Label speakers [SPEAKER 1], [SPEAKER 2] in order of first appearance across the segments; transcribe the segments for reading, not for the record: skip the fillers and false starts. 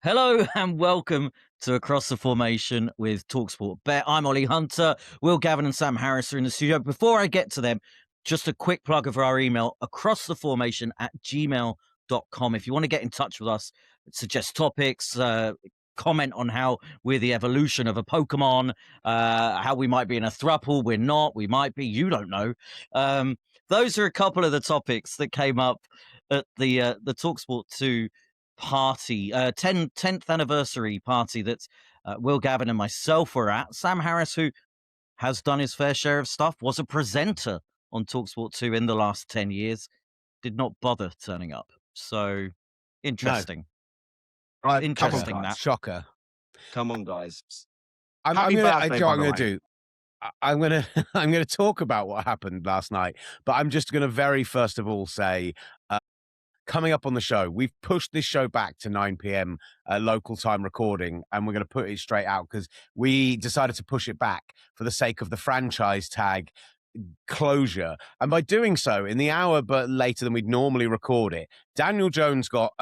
[SPEAKER 1] Hello and welcome to Across the Formation with talkSPORT Bet. I'm Ollie Hunter. Will Gavin and Sam Harris are in the studio. Before I get to them, just a quick plug of our email, acrosstheformation@gmail.com. If you want to get in touch with us, suggest topics, comment on how we're the evolution of a Pokemon, how we might be in a thruple, we're not, we might be, you don't know. Those are a couple of the topics that came up at the talkSPORT 2 party, 10th anniversary party that Will Gavin and myself were at. Sam Harris, who has done his fair share of stuff, was a presenter on talkSPORT 2 in the last 10 years, did not bother turning up. So, interesting.
[SPEAKER 2] Right,
[SPEAKER 1] Interesting,
[SPEAKER 2] come on,
[SPEAKER 1] that.
[SPEAKER 3] Shocker.
[SPEAKER 2] Come on, guys.
[SPEAKER 3] I'm
[SPEAKER 2] Happy
[SPEAKER 3] gonna,
[SPEAKER 2] birthday,
[SPEAKER 3] Joe,
[SPEAKER 2] by
[SPEAKER 3] I'm
[SPEAKER 2] the
[SPEAKER 3] gonna
[SPEAKER 2] way.
[SPEAKER 3] do. I'm gonna I'm gonna talk about what happened last night, but I'm just gonna very first of all say, coming up on the show, we've pushed this show back to 9 p.m. Local time recording, and we're going to put it straight out because we decided to push it back for the sake of the franchise tag closure. And by doing so, in the hour but later than we'd normally record it, Daniel Jones got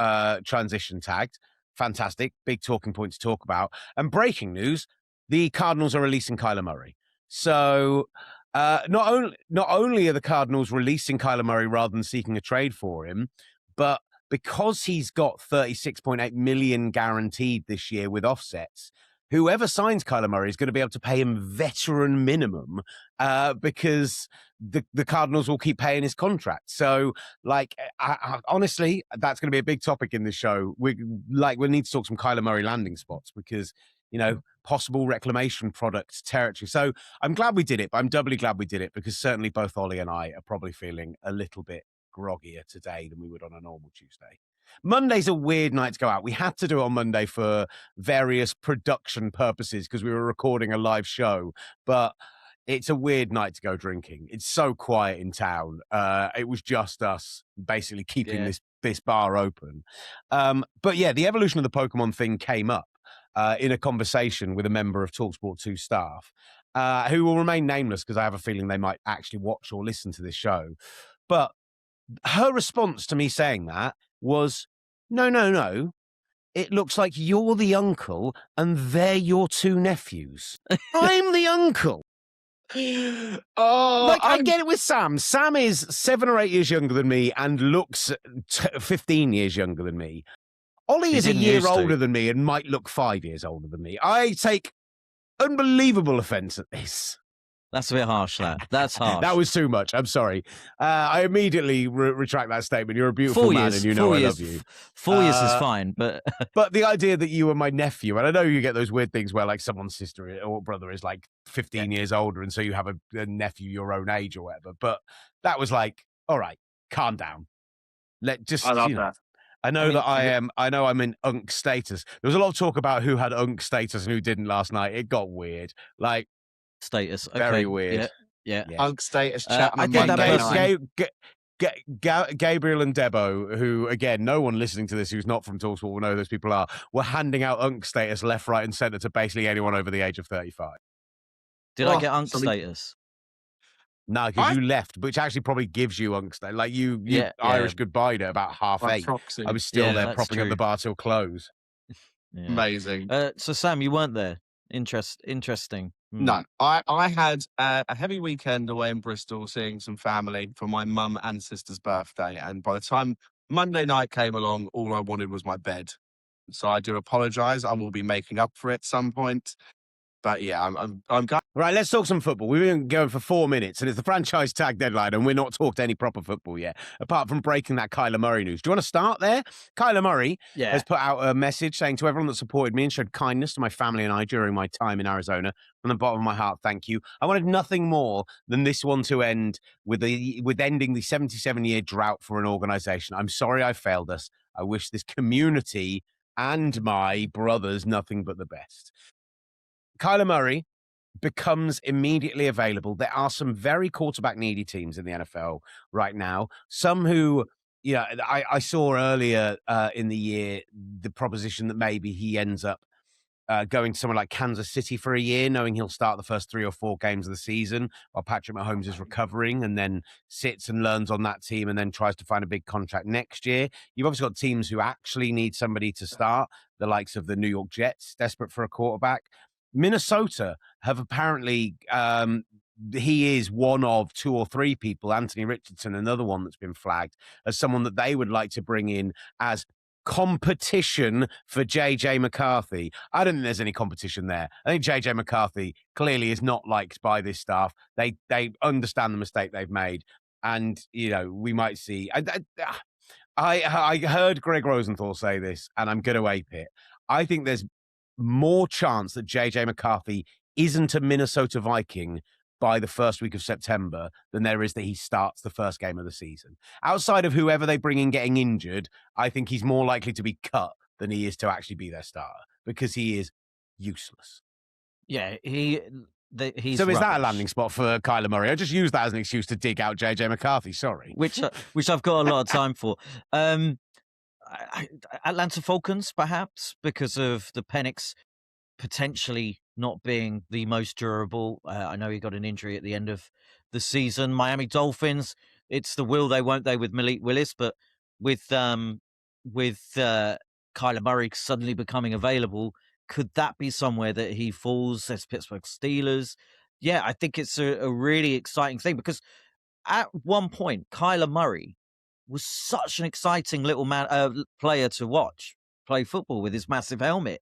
[SPEAKER 3] transition tagged. Fantastic. Big talking point to talk about. And breaking news, the Cardinals are releasing Kyler Murray. So not only are the Cardinals releasing Kyler Murray rather than seeking a trade for him, but because he's got $36.8 million guaranteed this year with offsets, whoever signs Kyler Murray is going to be able to pay him veteran minimum because the Cardinals will keep paying his contract. So, honestly, that's going to be a big topic in this show. We need to talk some Kyler Murray landing spots because, possible reclamation product territory. So I'm glad we did it, but I'm doubly glad we did it because certainly both Ollie and I are probably feeling a little bit groggier today than we would on a normal Tuesday. Monday's a weird night to go out. We had to do it on Monday for various production purposes because we were recording a live show, but it's a weird night to go drinking. It's so quiet in town. It was just us basically keeping this bar open. But yeah, the evolution of the Pokemon thing came up in a conversation with a member of talkSPORT 2 staff who will remain nameless because I have a feeling they might actually watch or listen to this show. But her response to me saying that was, no. It looks like you're the uncle and they're your two nephews. I'm the uncle. I get it with Sam. Sam is 7 or 8 years younger than me and looks 15 years younger than me. Ollie is a year older than me and might look 5 years older than me. I take unbelievable offense at this.
[SPEAKER 1] That's a bit harsh, That's harsh.
[SPEAKER 3] That was too much. I'm sorry. I immediately retract that statement. You're a beautiful man and I love you.
[SPEAKER 1] 4 years is fine, but...
[SPEAKER 3] But the idea that you were my nephew, and I know you get those weird things where like someone's sister or brother is like 15 years older and so you have a nephew your own age or whatever. But that was like, all right, calm down.
[SPEAKER 2] I love that.
[SPEAKER 3] I know I'm in unk status. There was a lot of talk about who had unk status and who didn't last night. It got weird. Like,
[SPEAKER 1] status. Okay.
[SPEAKER 3] Very weird.
[SPEAKER 2] Yeah. Unk status chat.
[SPEAKER 1] I think
[SPEAKER 3] Gabriel and Debo, who, again, no one listening to this who's not from talkSPORT will know who those people are, were handing out unk status left, right, and centre to basically anyone over the age of 35.
[SPEAKER 1] Did I get unk status?
[SPEAKER 3] No, because you left, which actually probably gives you unk status. Like you Irish goodbye at about 8:30.
[SPEAKER 2] Proxy.
[SPEAKER 3] I was still there propping up the bar till close.
[SPEAKER 1] Yeah.
[SPEAKER 2] Amazing.
[SPEAKER 1] So, Sam, you weren't there. Interesting.
[SPEAKER 2] No, I had a heavy weekend away in Bristol seeing some family for my mum and sister's birthday. And by the time Monday night came along, all I wanted was my bed. So I do apologise. I will be making up for it at some point. But yeah, I'm going.
[SPEAKER 3] Right, let's talk some football. We've been going for 4 minutes, and it's the franchise tag deadline, and we're not talked any proper football yet, apart from breaking that Kyler Murray news. Do you want to start there? Kyler Murray has put out a message saying to everyone that supported me and showed kindness to my family and I during my time in Arizona, from the bottom of my heart, thank you. I wanted nothing more than this one to end with ending the 77-year drought for an organization. I'm sorry I failed us. I wish this community and my brothers nothing but the best. Kyler Murray becomes immediately available. There are some very quarterback-needy teams in the NFL right now. Some who, I saw earlier in the year the proposition that maybe he ends up going to somewhere like Kansas City for a year, knowing he'll start the first 3 or 4 games of the season while Patrick Mahomes is recovering, and then sits and learns on that team and then tries to find a big contract next year. You've obviously got teams who actually need somebody to start, the likes of the New York Jets, desperate for a quarterback. Minnesota have apparently, he is one of 2 or 3 people, Anthony Richardson, another one that's been flagged as someone that they would like to bring in as competition for JJ McCarthy. I don't think there's any competition there. I think JJ McCarthy clearly is not liked by this staff. They understand the mistake they've made, and we might see. I heard Greg Rosenthal say this, and I'm going to ape it. I think there's more chance that JJ McCarthy isn't a Minnesota Viking by the first week of September than there is that he starts the first game of the season. Outside of whoever they bring in getting injured, I think he's more likely to be cut than he is to actually be their starter because he is useless.
[SPEAKER 1] Yeah, he's
[SPEAKER 3] so is that a
[SPEAKER 1] rubbish.
[SPEAKER 3] landing spot for Kyler Murray? I just use that as an excuse to dig out JJ McCarthy. Sorry,
[SPEAKER 1] which I've got a lot of time for. Atlanta Falcons, perhaps, because of the Penix potentially not being the most durable. I know he got an injury at the end of the season. Miami Dolphins, it's the will they, won't they with Malik Willis, but with Kyler Murray suddenly becoming available, could that be somewhere that he falls? There's Pittsburgh Steelers. Yeah, I think it's a really exciting thing because at one point, Kyler Murray was such an exciting little player to watch play football with his massive helmet,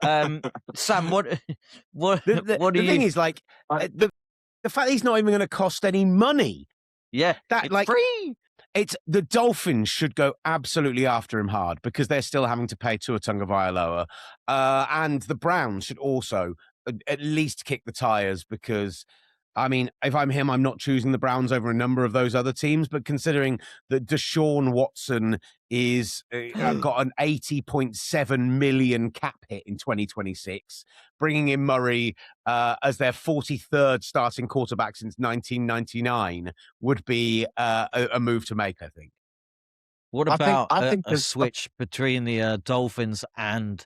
[SPEAKER 1] Sam, what do
[SPEAKER 3] the
[SPEAKER 1] you
[SPEAKER 3] thing is, like, the fact that he's not even going to cost any money.
[SPEAKER 1] Yeah,
[SPEAKER 3] that
[SPEAKER 1] it's
[SPEAKER 3] like
[SPEAKER 1] free.
[SPEAKER 3] It's the Dolphins should go absolutely after him hard because they're still having to pay Tua Tagovailoa, and the Browns should also at least kick the tires because, I mean, if I'm him, I'm not choosing the Browns over a number of those other teams. But considering that Deshaun Watson is got an $80.7 million cap hit in 2026, bringing in Murray as their 43rd starting quarterback since 1999 would be a move to make, I think.
[SPEAKER 1] What about a switch between the Dolphins and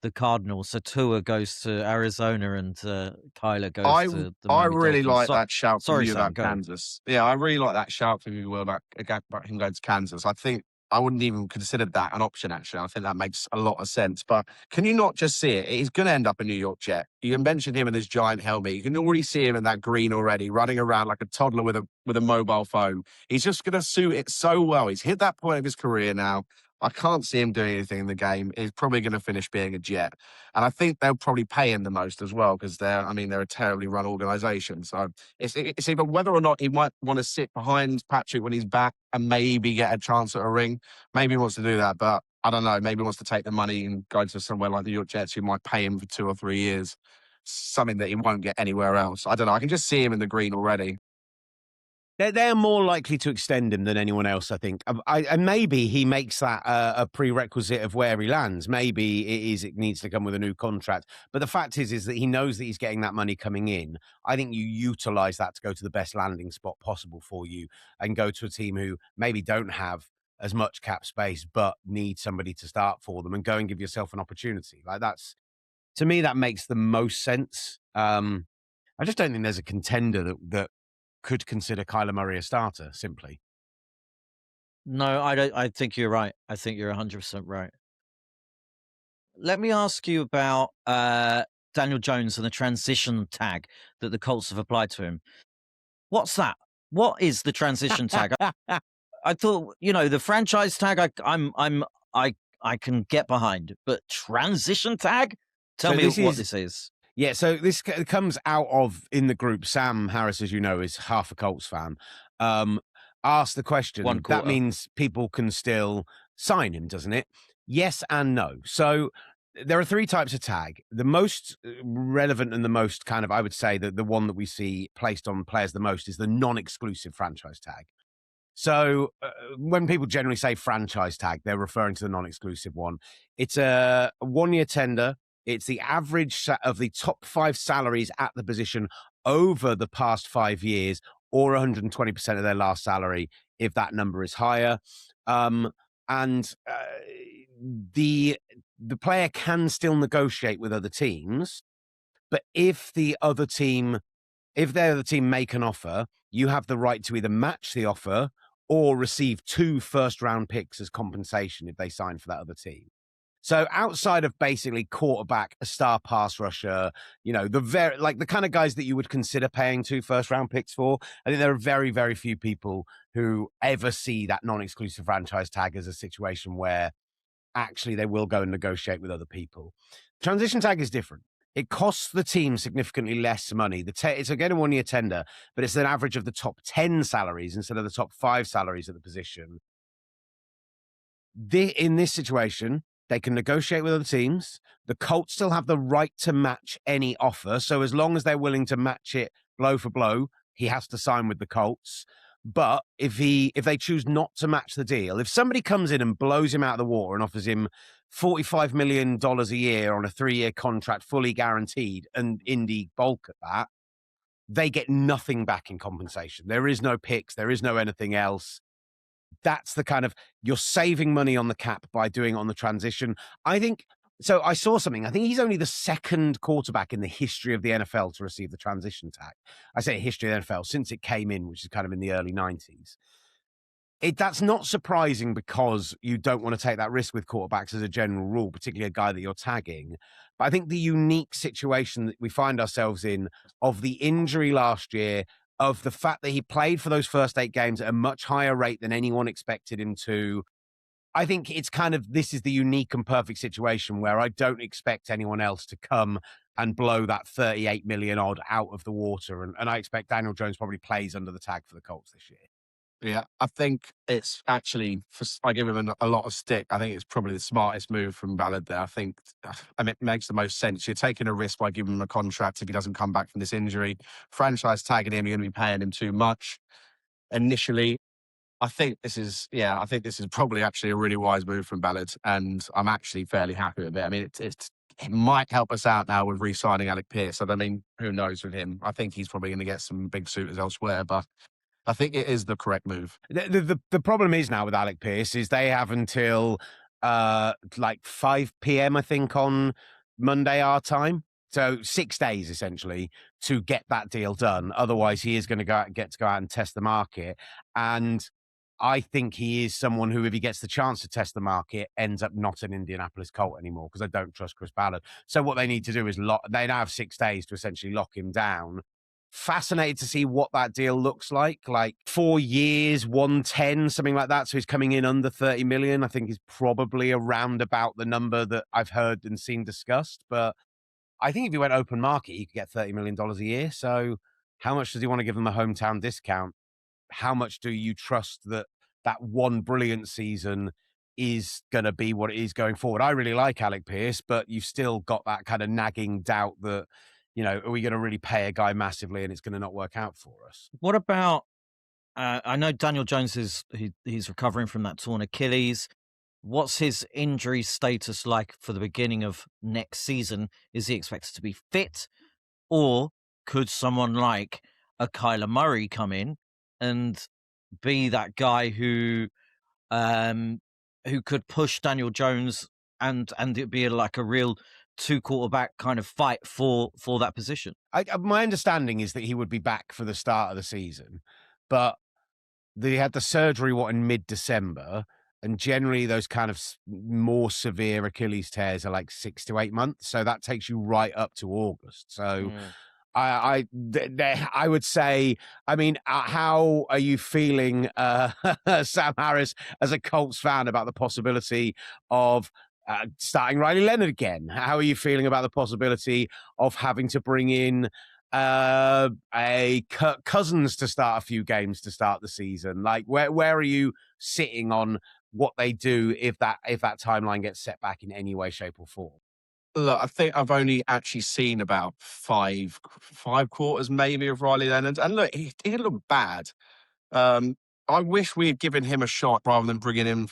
[SPEAKER 1] the Cardinals? So Tua goes to Arizona and Kyler goes to the Miami
[SPEAKER 2] really
[SPEAKER 1] Dolphins.
[SPEAKER 2] like that shout from you
[SPEAKER 1] Sam,
[SPEAKER 2] about Kansas. Yeah, I really like that shout from you about him going to Kansas. I think I wouldn't even consider that an option, actually. I think that makes a lot of sense. But can you not just see it? He's going to end up a New York Jet. You mentioned him in his giant helmet. You can already see him in that green already, running around like a toddler with a mobile phone. He's just going to suit it so well. He's hit that point of his career now. I can't see him doing anything in the game. He's probably going to finish being a Jet. And I think they'll probably pay him the most as well because they're a terribly run organization. So it's either whether or not he might want to sit behind Patrick when he's back and maybe get a chance at a ring. Maybe he wants to do that, but I don't know. Maybe he wants to take the money and go to somewhere like the New York Jets who might pay him for 2 or 3 years, something that he won't get anywhere else. I don't know. I can just see him in the green already.
[SPEAKER 3] They're more likely to extend him than anyone else, I think. And maybe he makes that a prerequisite of where he lands. Maybe it needs to come with a new contract. But the fact is that he knows that he's getting that money coming in. I think you utilize that to go to the best landing spot possible for you and go to a team who maybe don't have as much cap space but need somebody to start for them and go and give yourself an opportunity. Like to me, that makes the most sense. I just don't think there's a contender that could consider Kyler Murray a starter, simply.
[SPEAKER 1] No, I don't. I think you're right. I think you're 100% right. Let me ask you about Daniel Jones and the transition tag that the Colts have applied to him. What's that? What is the transition tag? I thought, the franchise tag I can get behind, but transition tag? Tell me what this is.
[SPEAKER 3] Yeah, so this comes out of, in the group, Sam Harris, as you know, is half a Colts fan, asked the question, that means people can still sign him, doesn't it? Yes and no. So there are 3 types of tag. The most relevant and the most kind of, I would say, the one that we see placed on players the most is the non-exclusive franchise tag. So when people generally say franchise tag, they're referring to the non-exclusive one. It's a 1-year tender. It's the average of the top 5 salaries at the position over the past 5 years, or 120% of their last salary if that number is higher. And the the player can still negotiate with other teams, but if the other team make an offer, you have the right to either match the offer or receive 2 first-round picks as compensation if they sign for that other team. So outside of basically quarterback, a star pass rusher, the kind of guys that you would consider paying 2 first-round picks for, I think there are very, very few people who ever see that non-exclusive franchise tag as a situation where actually they will go and negotiate with other people. Transition tag is different. It costs the team significantly less money. It's again a 1-year tender, but it's an average of the top 10 salaries instead of the top 5 salaries at the position. In this situation, they can negotiate with other teams. The Colts still have the right to match any offer. So as long as they're willing to match it blow for blow, he has to sign with the Colts. But if they choose not to match the deal, if somebody comes in and blows him out of the water and offers him $45 million a year on a 3-year contract, fully guaranteed, and Indy bulk at that, they get nothing back in compensation. There is no picks. There is no anything else. That's the kind of, you're saving money on the cap by doing it on the transition. I think, so I saw something. I think he's only the second quarterback in the history of the NFL to receive the transition tag. I say history of the NFL since it came in, which is kind of in the early 90s. That's not surprising because you don't want to take that risk with quarterbacks as a general rule, particularly a guy that you're tagging. But I think the unique situation that we find ourselves in of the injury last year, of the fact that he played for those first 8 games at a much higher rate than anyone expected him to, I think it's kind of, this is the unique and perfect situation where I don't expect anyone else to come and blow that 38 million odd out of the water. And I expect Daniel Jones probably plays under the tag for the Colts this year.
[SPEAKER 2] Yeah, I think it's actually, I give him a lot of stick. I think it's probably the smartest move from Ballard there. I mean, it makes the most sense. You're taking a risk by giving him a contract if he doesn't come back from this injury. Franchise tagging him, you're going to be paying him too much initially. I think this is probably actually a really wise move from Ballard, and I'm actually fairly happy with it. I mean, it might help us out now with re-signing Alec Pierce. I mean, who knows with him? I think he's probably going to get some big suitors elsewhere, but I think it is the correct move.
[SPEAKER 3] The problem is now with Alec Pierce is they have until like 5 p.m. I think on Monday our time. So 6 days essentially to get that deal done. Otherwise, he is going to go out and test the market. And I think he is someone who, if he gets the chance to test the market, ends up not an Indianapolis Colt anymore because I don't trust Chris Ballard. So what they need to do is they now have 6 days to essentially lock him down. Fascinated to see what that deal looks like 4 years, 110, something like that. So he's coming in under 30 million. I think is probably around about the number that I've heard and seen discussed. But I think if he went open market, he could get $30 million a year. So how much does he want to give them a hometown discount? How much do you trust that one brilliant season is going to be what it is going forward? I really like Alec Pierce, but you've still got that kind of nagging doubt that, are we going to really pay a guy massively and it's going to not work out for us?
[SPEAKER 1] What about, I know Daniel Jones he's recovering from that torn Achilles. What's his injury status like for the beginning of next season? Is he expected to be fit? Or could someone like a Kyler Murray come in and be that guy who could push Daniel Jones and it'd be like a real 2 quarterback kind of fight for that position?
[SPEAKER 3] My understanding is that he would be back for the start of the season, but they had the surgery in mid-December, and generally those kind of more severe Achilles tears are like 6 to 8 months, so that takes you right up to August. So I would say, I mean, how are you feeling, Sam Harris, as a Colts fan, about the possibility of starting Riley Leonard again? How are you feeling about the possibility of having to bring in a Kirk Cousins to start a few games to start the season? Like, where are you sitting on what they do if that timeline gets set back in any way, shape, or form?
[SPEAKER 2] Look, I think I've only actually seen about five quarters maybe of Riley Leonard, and look, he didn't look bad. I wish we had given him a shot rather than bringing in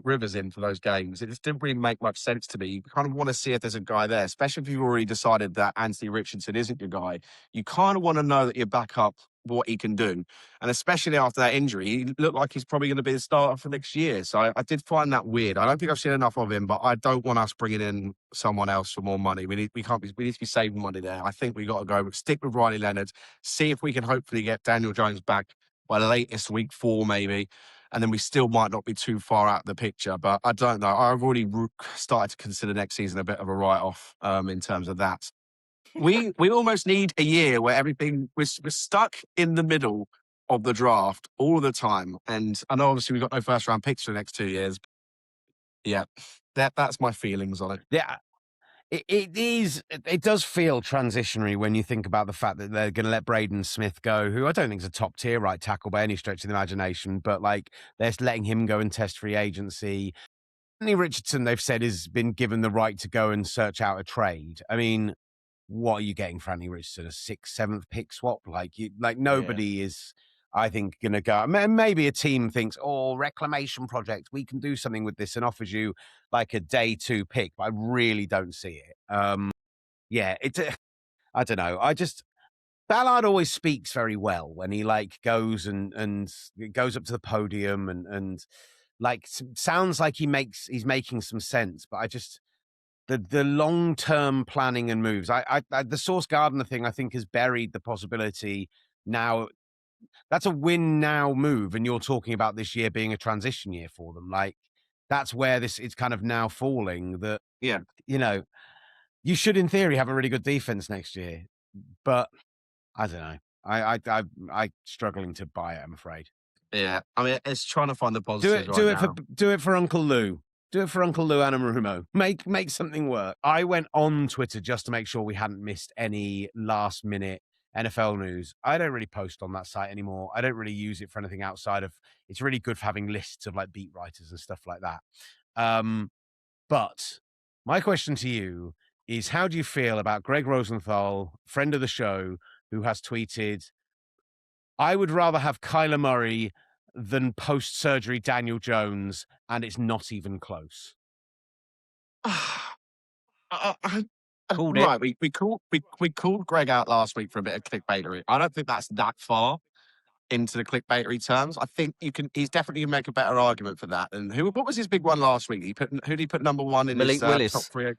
[SPEAKER 2] Rivers in for those games. It just didn't really make much sense to me. You kind of want to see if there's a guy there, especially if you've already decided that Anthony Richardson isn't your guy. You kind of want to know that your backup what he can do. And especially after that injury, he looked like he's probably going to be the starter for next year. So I did find that weird. I don't think I've seen enough of him, but I don't want us bringing in someone else for more money. We need to be saving money there. I think we got to go stick with Riley Leonard, see if we can hopefully get Daniel Jones back by the latest week 4, maybe. And then we still might not be too far out of the picture. But I don't know. I've already started to consider next season a bit of a write-off in terms of that. We almost need a year where we're stuck in the middle of the draft all the time. And I know obviously we've got no first round picks for the next 2 years. Yeah, that's my feelings on it.
[SPEAKER 3] Yeah. It does feel transitionary when you think about the fact that they're going to let Braden Smith go, who I don't think is a top tier right tackle by any stretch of the imagination, but like they're letting him go and test free agency. Anthony Richardson, they've said, has been given the right to go and search out a trade. I mean, what are you getting for Anthony Richardson? A 6th, 7th pick swap? Nobody is, I think, going to go. Maybe a team thinks, oh, reclamation project, we can do something with this, and offers you like a day 2 pick, but I really don't see it. I don't know. Ballard always speaks very well when he like goes and goes up to the podium and like sounds like he's making some sense, but I just the long-term planning and moves. The Sauce Gardner thing I think has buried the possibility now. That's a win now move, and you're talking about this year being a transition year for them. Like that's where it's kind of now falling that, you should in theory have a really good defense next year, but I don't know. I'm struggling to buy it, I'm afraid.
[SPEAKER 2] Yeah, I mean, it's trying to find the positives.
[SPEAKER 3] Do it for Uncle Lou. Do it for Uncle Lou Anarumo. Make something work. I went on Twitter just to make sure we hadn't missed any last minute NFL news. I don't really post on that site anymore. I don't really use it for anything outside of. It's really good for having lists of like beat writers and stuff like that. But my question to you is, how do you feel about Greg Rosenthal, friend of the show, who has tweeted, I would rather have Kyler Murray than post-surgery Daniel Jones, and it's not even close.
[SPEAKER 2] Right, we called Greg out last week for a bit of clickbaitery. I don't think that's that far into the clickbaitery terms. I think he's definitely make a better argument for that. And what was his big one last week? Who did he put number 1 in
[SPEAKER 1] Malik Willis.
[SPEAKER 2] Top 3?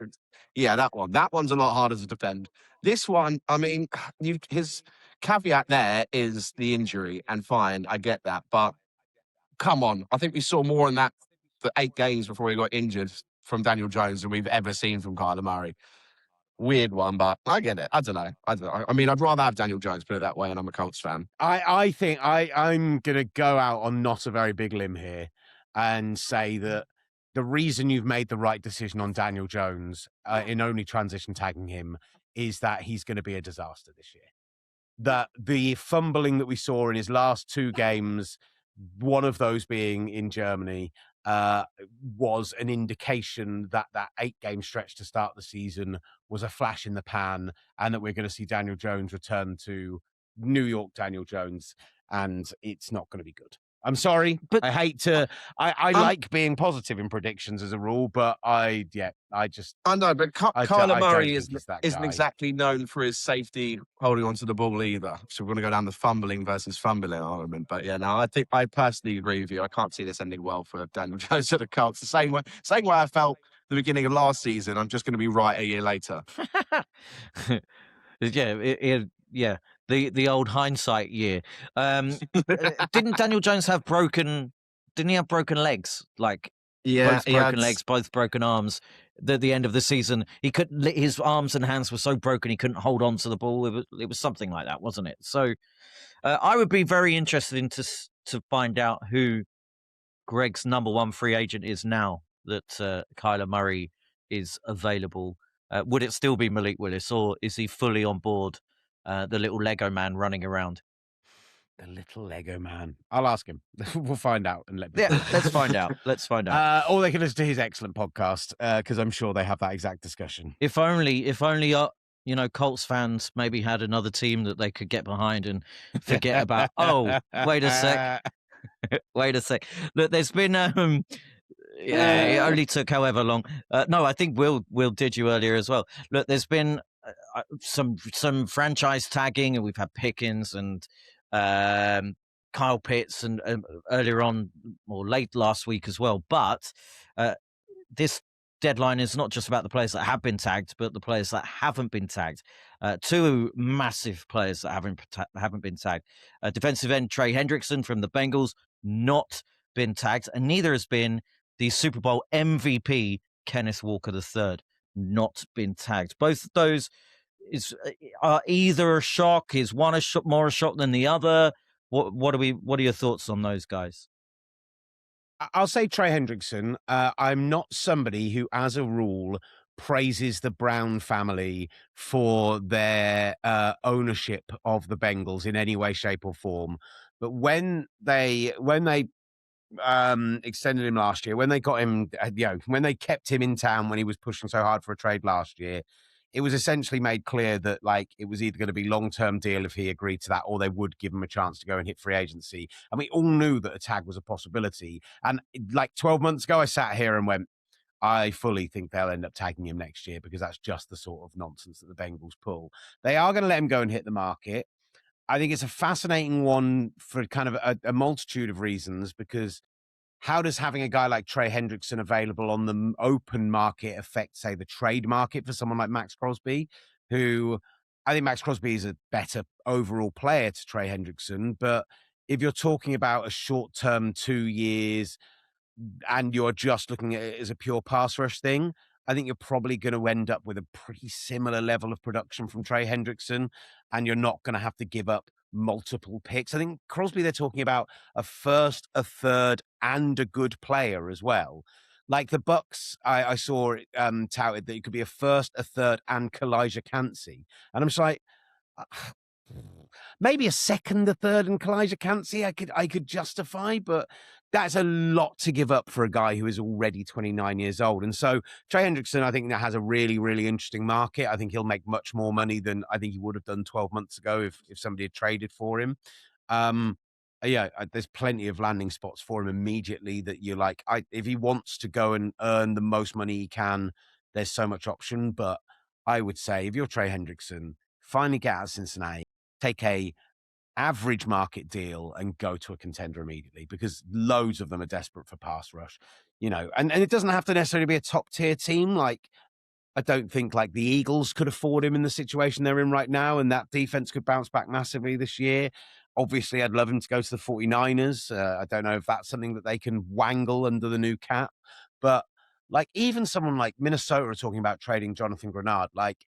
[SPEAKER 2] Yeah, that one. That one's a lot harder to defend. This one, I mean, his caveat there is the injury, and fine, I get that, but come on, I think we saw more in that for 8 games before he got injured from Daniel Jones than we've ever seen from Kyler Murray. Weird one, but I get it. I don't know. I mean, I'd rather have Daniel Jones, put it that way, and I'm a Colts fan.
[SPEAKER 3] I think I'm going to go out on not a very big limb here and say that the reason you've made the right decision on Daniel Jones in only transition tagging him is that he's going to be a disaster this year. That the fumbling that we saw in his last 2 games, one of those being in Germany, was an indication that 8-game stretch to start the season was a flash in the pan, and that we're going to see Daniel Jones return to New York Daniel Jones, and it's not going to be good. I'm sorry, but I hate to. I like being positive in predictions as a rule, but I know, but
[SPEAKER 2] Kyler Murray isn't exactly known for his safety holding onto the ball either. So we're going to go down the fumbling versus fumbling argument. But yeah, no, I think I personally agree with you. I can't see this ending well for Daniel Jones at the Colts. The same way I felt the beginning of last season. I'm just going to be right a year later.
[SPEAKER 1] Yeah. The old hindsight year. Didn't Daniel Jones have broken? Didn't he have broken legs? Like both broken legs, both broken arms. At the end of the season, his arms and hands were so broken he couldn't hold on to the ball. It was something like that, wasn't it? So I would be very interested to find out who Greg's number 1 free agent is now that Kyler Murray is available. Would it still be Malik Willis, or is he fully on board? The little Lego man running around.
[SPEAKER 3] The little Lego man. I'll ask him. We'll find out and let me.
[SPEAKER 1] Yeah, let's find out. Let's find out.
[SPEAKER 3] Or they can listen to his excellent podcast because I'm sure they have that exact discussion.
[SPEAKER 1] If only, Colts fans maybe had another team that they could get behind and forget about. Oh, wait a sec. Wait a sec. Look, there's been. It only took however long. No, I think Will did you earlier as well. Look, there's been some franchise tagging, and we've had Pickens and um, Kyle Pitts, and earlier on or late last week as well. But this deadline is not just about the players that have been tagged, but the players that haven't been tagged. Two massive players that haven't been tagged. Defensive end Trey Hendrickson from the Bengals, not been tagged, and neither has been the Super Bowl MVP Kenneth Walker III, not been tagged. Both of those are either a shock. Is one more a shock than the other? What are your thoughts on those guys?
[SPEAKER 3] I'll say Trey Hendrickson. I'm not somebody who, as a rule, praises the Brown family for their ownership of the Bengals in any way, shape, or form. But when they extended him last year, when they got him, when they kept him in town when he was pushing so hard for a trade last year, it was essentially made clear that like it was either going to be long-term deal if he agreed to that, or they would give him a chance to go and hit free agency. And we all knew that a tag was a possibility. And like 12 months ago, I sat here and went, I fully think they'll end up tagging him next year because that's just the sort of nonsense that the Bengals pull. They are going to let him go and hit the market. I think it's a fascinating one for kind of a multitude of reasons, because how does having a guy like Trey Hendrickson available on the open market affect, say, the trade market for someone like Max Crosby, who I think Max Crosby is a better overall player to Trey Hendrickson. But if you're talking about a short-term 2 years and you're just looking at it as a pure pass rush thing, I think you're probably going to end up with a pretty similar level of production from Trey Hendrickson, and you're not going to have to give up multiple picks. I think Crosby, they're talking about a first, a third, and a good player as well. Like the Bucks, I saw it touted that it could be a first, a third, and Kalijah Cansey. And I'm just like, maybe a second, a third, and Kalijah Cansey I could justify, but that's a lot to give up for a guy who is already 29 years old. And so Trey Hendrickson, I think that has a really, really interesting market. I think he'll make much more money than I think he would have done 12 months ago if somebody had traded for him. There's plenty of landing spots for him immediately that you're like, if he wants to go and earn the most money he can, there's so much option. But I would say if you're Trey Hendrickson, finally get out of Cincinnati, take a average market deal and go to a contender immediately, because loads of them are desperate for pass rush, and it doesn't have to necessarily be a top tier team. Like, I don't think like the Eagles could afford him in the situation they're in right now, and that defense could bounce back massively this year. Obviously, I'd love him to go to the 49ers. I don't know if that's something that they can wangle under the new cap, but like even someone like Minnesota are talking about trading Jonathan Grenard. Like,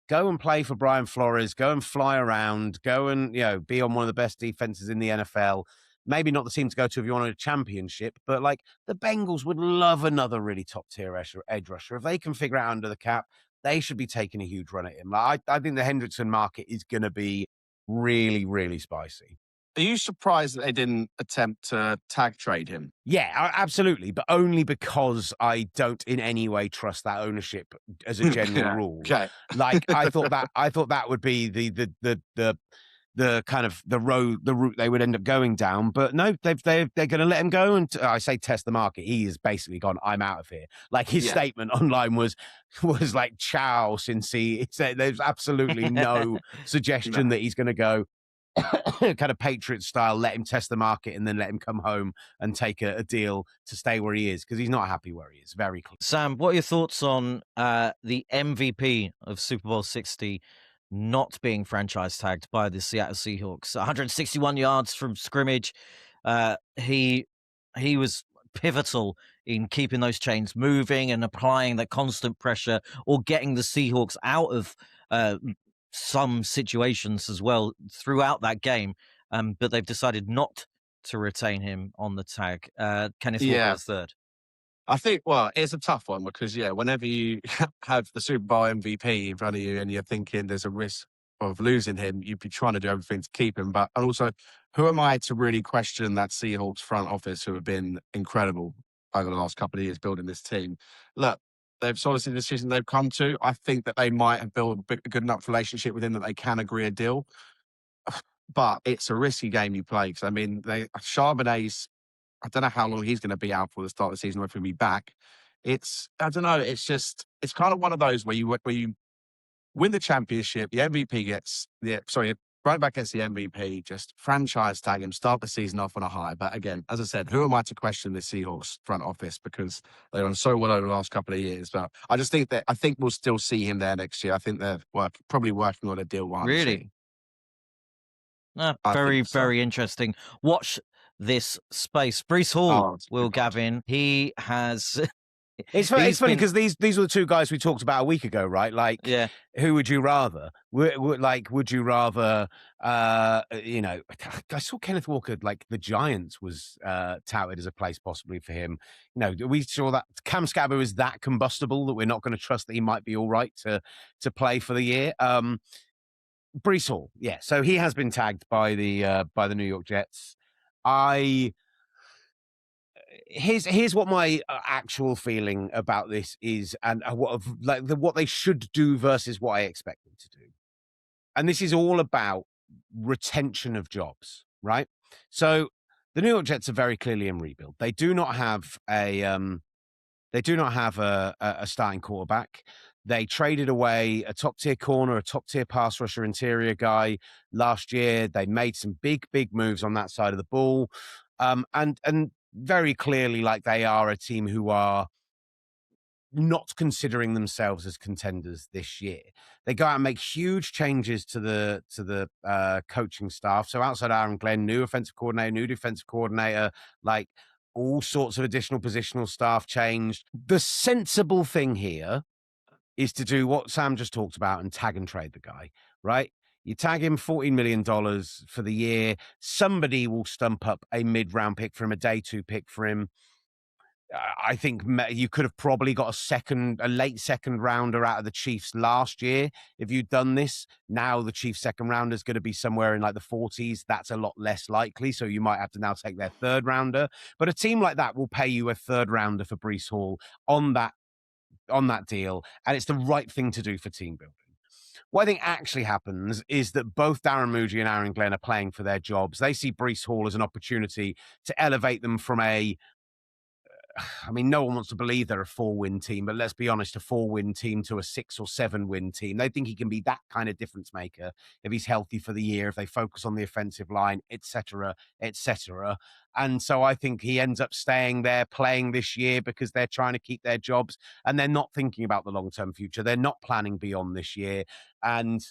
[SPEAKER 3] go and play for Brian Flores, go and fly around, go and, be on one of the best defenses in the NFL. Maybe not the team to go to if you want a championship, but like the Bengals would love another really top tier edge rusher. If they can figure out under the cap, they should be taking a huge run at him. Like, I think the Hendrickson market is going to be really, really spicy.
[SPEAKER 2] Are you surprised that they didn't attempt to tag trade him?
[SPEAKER 3] Yeah, absolutely, but only because I don't in any way trust that ownership as a general rule.
[SPEAKER 2] Okay.
[SPEAKER 3] Like I thought that would be the kind of the route they would end up going down, but no, they're going to let him go. And I say test the market. He has basically gone, I'm out of here. Like his statement online was like, ciao, Cincy. There's absolutely no suggestion that he's going to go kind of Patriot style, let him test the market and then let him come home and take a deal to stay where he is, because he's not happy where he is. Very clear.
[SPEAKER 1] Sam, what are your thoughts on the MVP of Super Bowl 60 not being franchise tagged by the Seattle Seahawks? 161 yards from scrimmage. He was pivotal in keeping those chains moving and applying that constant pressure, or getting the Seahawks out of some situations as well throughout that game. But they've decided not to retain him on the tag. Kenneth Walker III.
[SPEAKER 2] I think, well, it's a tough one because, whenever you have the Super Bowl MVP in front of you and you're thinking there's a risk of losing him, you'd be trying to do everything to keep him. But also, who am I to really question that Seahawks front office, who have been incredible over the last couple of years building this team? Look, they've obviously the decision they've come to. I think that they might have built a good enough relationship with him that they can agree a deal. But it's a risky game you play, because, I mean, Charbonnet's, I don't know how long he's going to be out for the start of the season, whether he'll be back. I don't know. It's kind of one of those where you win the championship, the MVP gets, right back gets the MVP, just franchise tag him, start the season off on a high. But again, as I said, who am I to question the Seahawks front office because they've done so well over the last couple of years. But I just think I think we'll still see him there next year. I think they're probably working on a deal behind the
[SPEAKER 1] Really?
[SPEAKER 2] scenes. I
[SPEAKER 1] Very,
[SPEAKER 2] think so.
[SPEAKER 1] very interesting. Watch this space. Brees Hall,
[SPEAKER 2] Oh, it's a
[SPEAKER 1] Will
[SPEAKER 2] good pod.
[SPEAKER 1] Gavin, he has
[SPEAKER 3] It's
[SPEAKER 1] he's
[SPEAKER 3] funny
[SPEAKER 1] been
[SPEAKER 3] because these were the two guys we talked about a week ago, right? Like,
[SPEAKER 1] yeah.
[SPEAKER 3] who would you rather? Would you rather? You know, I saw Kenneth Walker, like the Giants was touted as a place possibly for him. You know, we saw that Cam Scabbo is that combustible that we're not going to trust that he might be all right to play for the year. Brees Hall, yeah. So he has been tagged by the New York Jets. Here's what my actual feeling about this is, and what they should do versus what I expect them to do. And this is all about retention of jobs, right? So the New York Jets are very clearly in rebuild. They do not have a starting quarterback. They traded away a top tier corner, a top tier pass rusher, interior guy last year. They made some big moves on that side of the ball, and very clearly, like they are a team who are not considering themselves as contenders this year. They go out and make huge changes to the coaching staff. So outside Aaron Glenn, new offensive coordinator, new defensive coordinator, like all sorts of additional positional staff changed. The sensible thing here is to do what Sam just talked about and tag and trade the guy, right? You tag him $14 million for the year. Somebody will stump up a mid-round pick for him, a day 2 pick for him. I think you could have probably got a late second rounder out of the Chiefs last year if you'd done this. Now the Chiefs second rounder is going to be somewhere in like the 40s. That's a lot less likely. So you might have to now take their third rounder. But a team like that will pay you a third rounder for Brees Hall on that deal. And it's the right thing to do for team building. What I think actually happens is that both Darren Moody and Aaron Glenn are playing for their jobs. They see Brees Hall as an opportunity to elevate them from I mean, no one wants to believe they're a 4-win team, but let's be honest, a 4-win team to a 6 or 7-win team. They think he can be that kind of difference maker if he's healthy for the year, if they focus on the offensive line, etc., etc. And so I think he ends up staying there, playing this year because they're trying to keep their jobs and they're not thinking about the long-term future. They're not planning beyond this year. And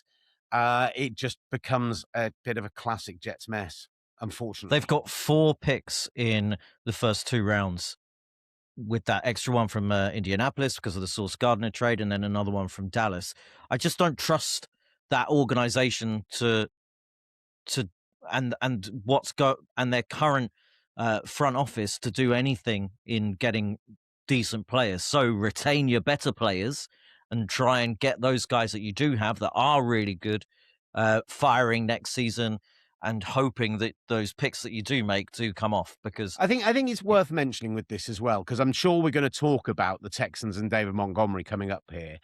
[SPEAKER 3] it just becomes a bit of a classic Jets mess, unfortunately.
[SPEAKER 1] They've got 4 picks in the first 2 rounds, with that extra one from Indianapolis because of the Sauce Gardner trade, and then another one from Dallas. I just don't trust that organization and their current front office to do anything in getting decent players. So retain your better players and try and get those guys that you do have that are really good firing next season, and hoping that those picks that you do make do come off. Because
[SPEAKER 3] I think it's worth mentioning with this as well, because I'm sure we're going to talk about the Texans and David Montgomery coming up here.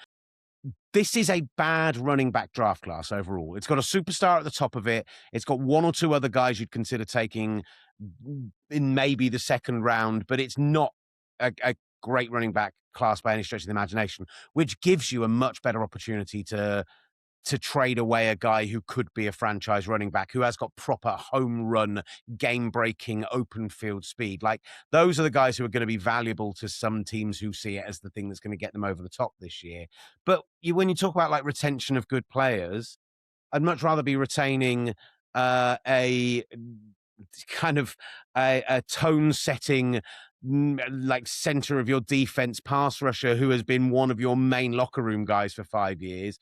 [SPEAKER 3] This is a bad running back draft class overall. It's got a superstar at the top of it. It's got 1 or 2 other guys you'd consider taking in maybe the second round, but it's not a great running back class by any stretch of the imagination, which gives you a much better opportunity to trade away a guy who could be a franchise running back, who has got proper home run, game-breaking, open field speed. Like, those are the guys who are going to be valuable to some teams who see it as the thing that's going to get them over the top this year. But when you talk about like retention of good players, I'd much rather be retaining a kind of a tone-setting, like center of your defense pass rusher who has been one of your main locker room guys for 5 years.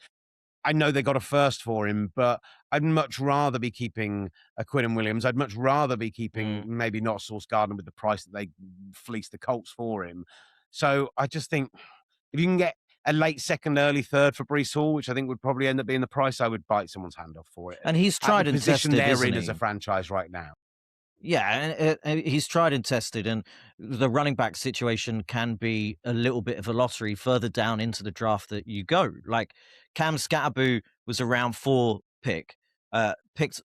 [SPEAKER 3] I know they got a first for him, but I'd much rather be keeping a Quinnen Williams. I'd much rather be keeping maybe not Sauce Gardner with the price that they fleeced the Colts for him. So I just think if you can get a late second, early third for Brees Hall, which I think would probably end up being the price, I would bite someone's hand off for it.
[SPEAKER 1] and he's tried
[SPEAKER 3] the
[SPEAKER 1] and
[SPEAKER 3] position
[SPEAKER 1] tested,
[SPEAKER 3] they're
[SPEAKER 1] isn't
[SPEAKER 3] in
[SPEAKER 1] he?
[SPEAKER 3] as a franchise right now.
[SPEAKER 1] Yeah, and he's tried and tested, and the running back situation can be a little bit of a lottery further down into the draft that you go. Like Cam Scatterboo was a round 4 pick, picked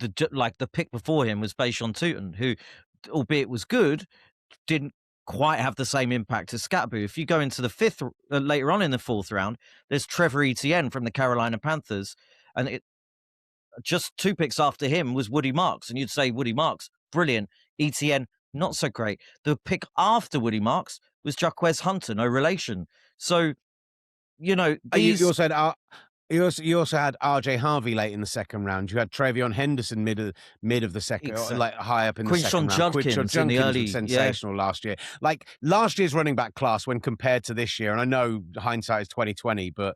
[SPEAKER 1] the pick before him was Bashan Tootin, who, albeit was good, didn't quite have the same impact as Scatterboo. If you go into the 5th, later on in the 4th round, there's Trevor Etienne from the Carolina Panthers, and just 2 picks after him was Woody Marks, and you'd say Woody Marks, brilliant. ETN, not so great. The pick after Woody Marks was Jaquez Hunter, no relation. So, you know,
[SPEAKER 3] You
[SPEAKER 1] these
[SPEAKER 3] also had you also had RJ Harvey late in the second round. You had Travion Henderson mid of the second, or like high up in the second
[SPEAKER 1] Quinshawn
[SPEAKER 3] round. Quinshawn
[SPEAKER 1] Judkins in the
[SPEAKER 3] Junkins was
[SPEAKER 1] early, yeah.
[SPEAKER 3] sensational last year. Like last year's running back class when compared to this year, and I know hindsight is 2020, but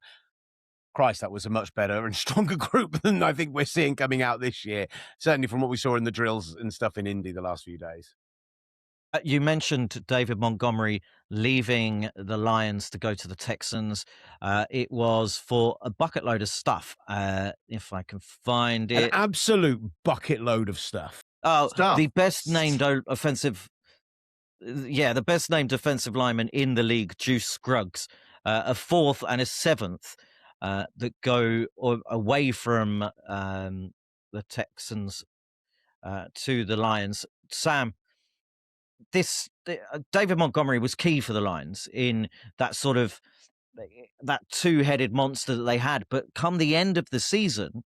[SPEAKER 3] Christ, that was a much better and stronger group than I think we're seeing coming out this year. Certainly from what we saw in the drills and stuff in Indy the last few days.
[SPEAKER 1] You mentioned David Montgomery leaving the Lions to go to the Texans. It was for a bucket load of stuff. If I can find
[SPEAKER 3] An
[SPEAKER 1] it.
[SPEAKER 3] absolute bucket load of stuff.
[SPEAKER 1] Oh,
[SPEAKER 2] Stuff.
[SPEAKER 1] the best named offensive, the best named defensive lineman in the league, Juice Scruggs, a 4th and a 7th that go away from the Texans to the Lions. Sam, David Montgomery was key for the Lions in that sort of that two-headed monster that they had. But come the end of the season,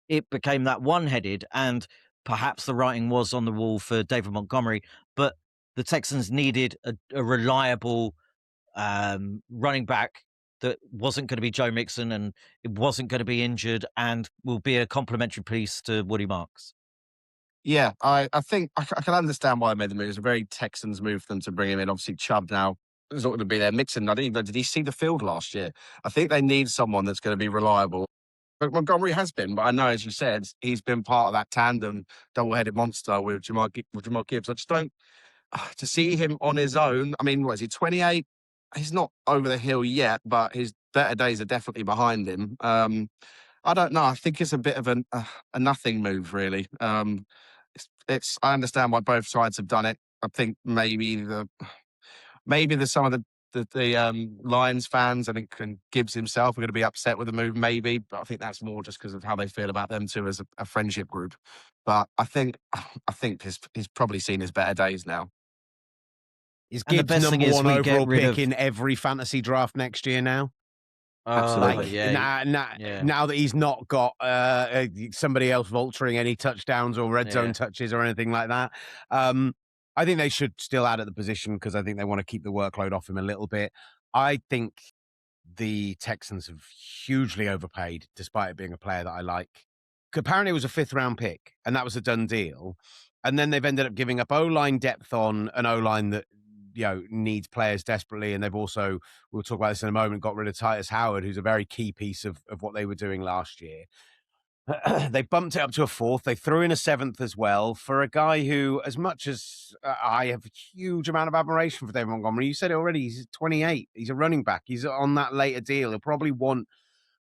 [SPEAKER 1] it became that one-headed, and perhaps the writing was on the wall for David Montgomery. But the Texans needed a reliable running back that wasn't going to be Joe Mixon and it wasn't going to be injured and will be a complementary piece to Woody Marks.
[SPEAKER 2] Yeah, I think I can understand why they made the move. It's a very Texans move for them to bring him in. Obviously, Chubb now is not going to be there. Mixon, I didn't even know, did he see the field last year? I think they need someone that's going to be reliable. But Montgomery has been, but I know, as you said, he's been part of that tandem, double-headed monster with Jamal Gibbs. I just don't, to see him on his own. I mean, what is he, 28? He's not over the hill yet, but his better days are definitely behind him. I don't know. I think it's a bit of a nothing move, really. It's. I understand why both sides have done it. I think maybe there's some of the Lions fans, I think, and Gibbs himself are going to be upset with the move, maybe. But I think that's more just because of how they feel about them two as a friendship group. But I think he's probably seen his better days now.
[SPEAKER 3] Is
[SPEAKER 1] And the
[SPEAKER 3] Gibbs
[SPEAKER 1] best thing
[SPEAKER 3] number
[SPEAKER 1] is
[SPEAKER 3] one
[SPEAKER 1] we get
[SPEAKER 3] overall
[SPEAKER 1] rid
[SPEAKER 3] pick
[SPEAKER 1] of
[SPEAKER 3] in every fantasy draft next year now?
[SPEAKER 2] Absolutely.
[SPEAKER 1] yeah,
[SPEAKER 3] Now that he's not got somebody else vulturing any touchdowns or red zone touches or anything like that, I think they should still add at the position because I think they want to keep the workload off him a little bit. I think the Texans have hugely overpaid, despite it being a player that I like. Apparently, it was a 5th round pick, and that was a done deal. And then they've ended up giving up O-line depth on an O-line that needs players desperately. And they've also, we'll talk about this in a moment, got rid of Titus Howard, who's a very key piece of what they were doing last year. They bumped it up to a 4th. They threw in a 7th as well for a guy who, as much as I have a huge amount of admiration for David Montgomery, you said it already, he's 28. He's a running back. He's on that later deal. He'll probably want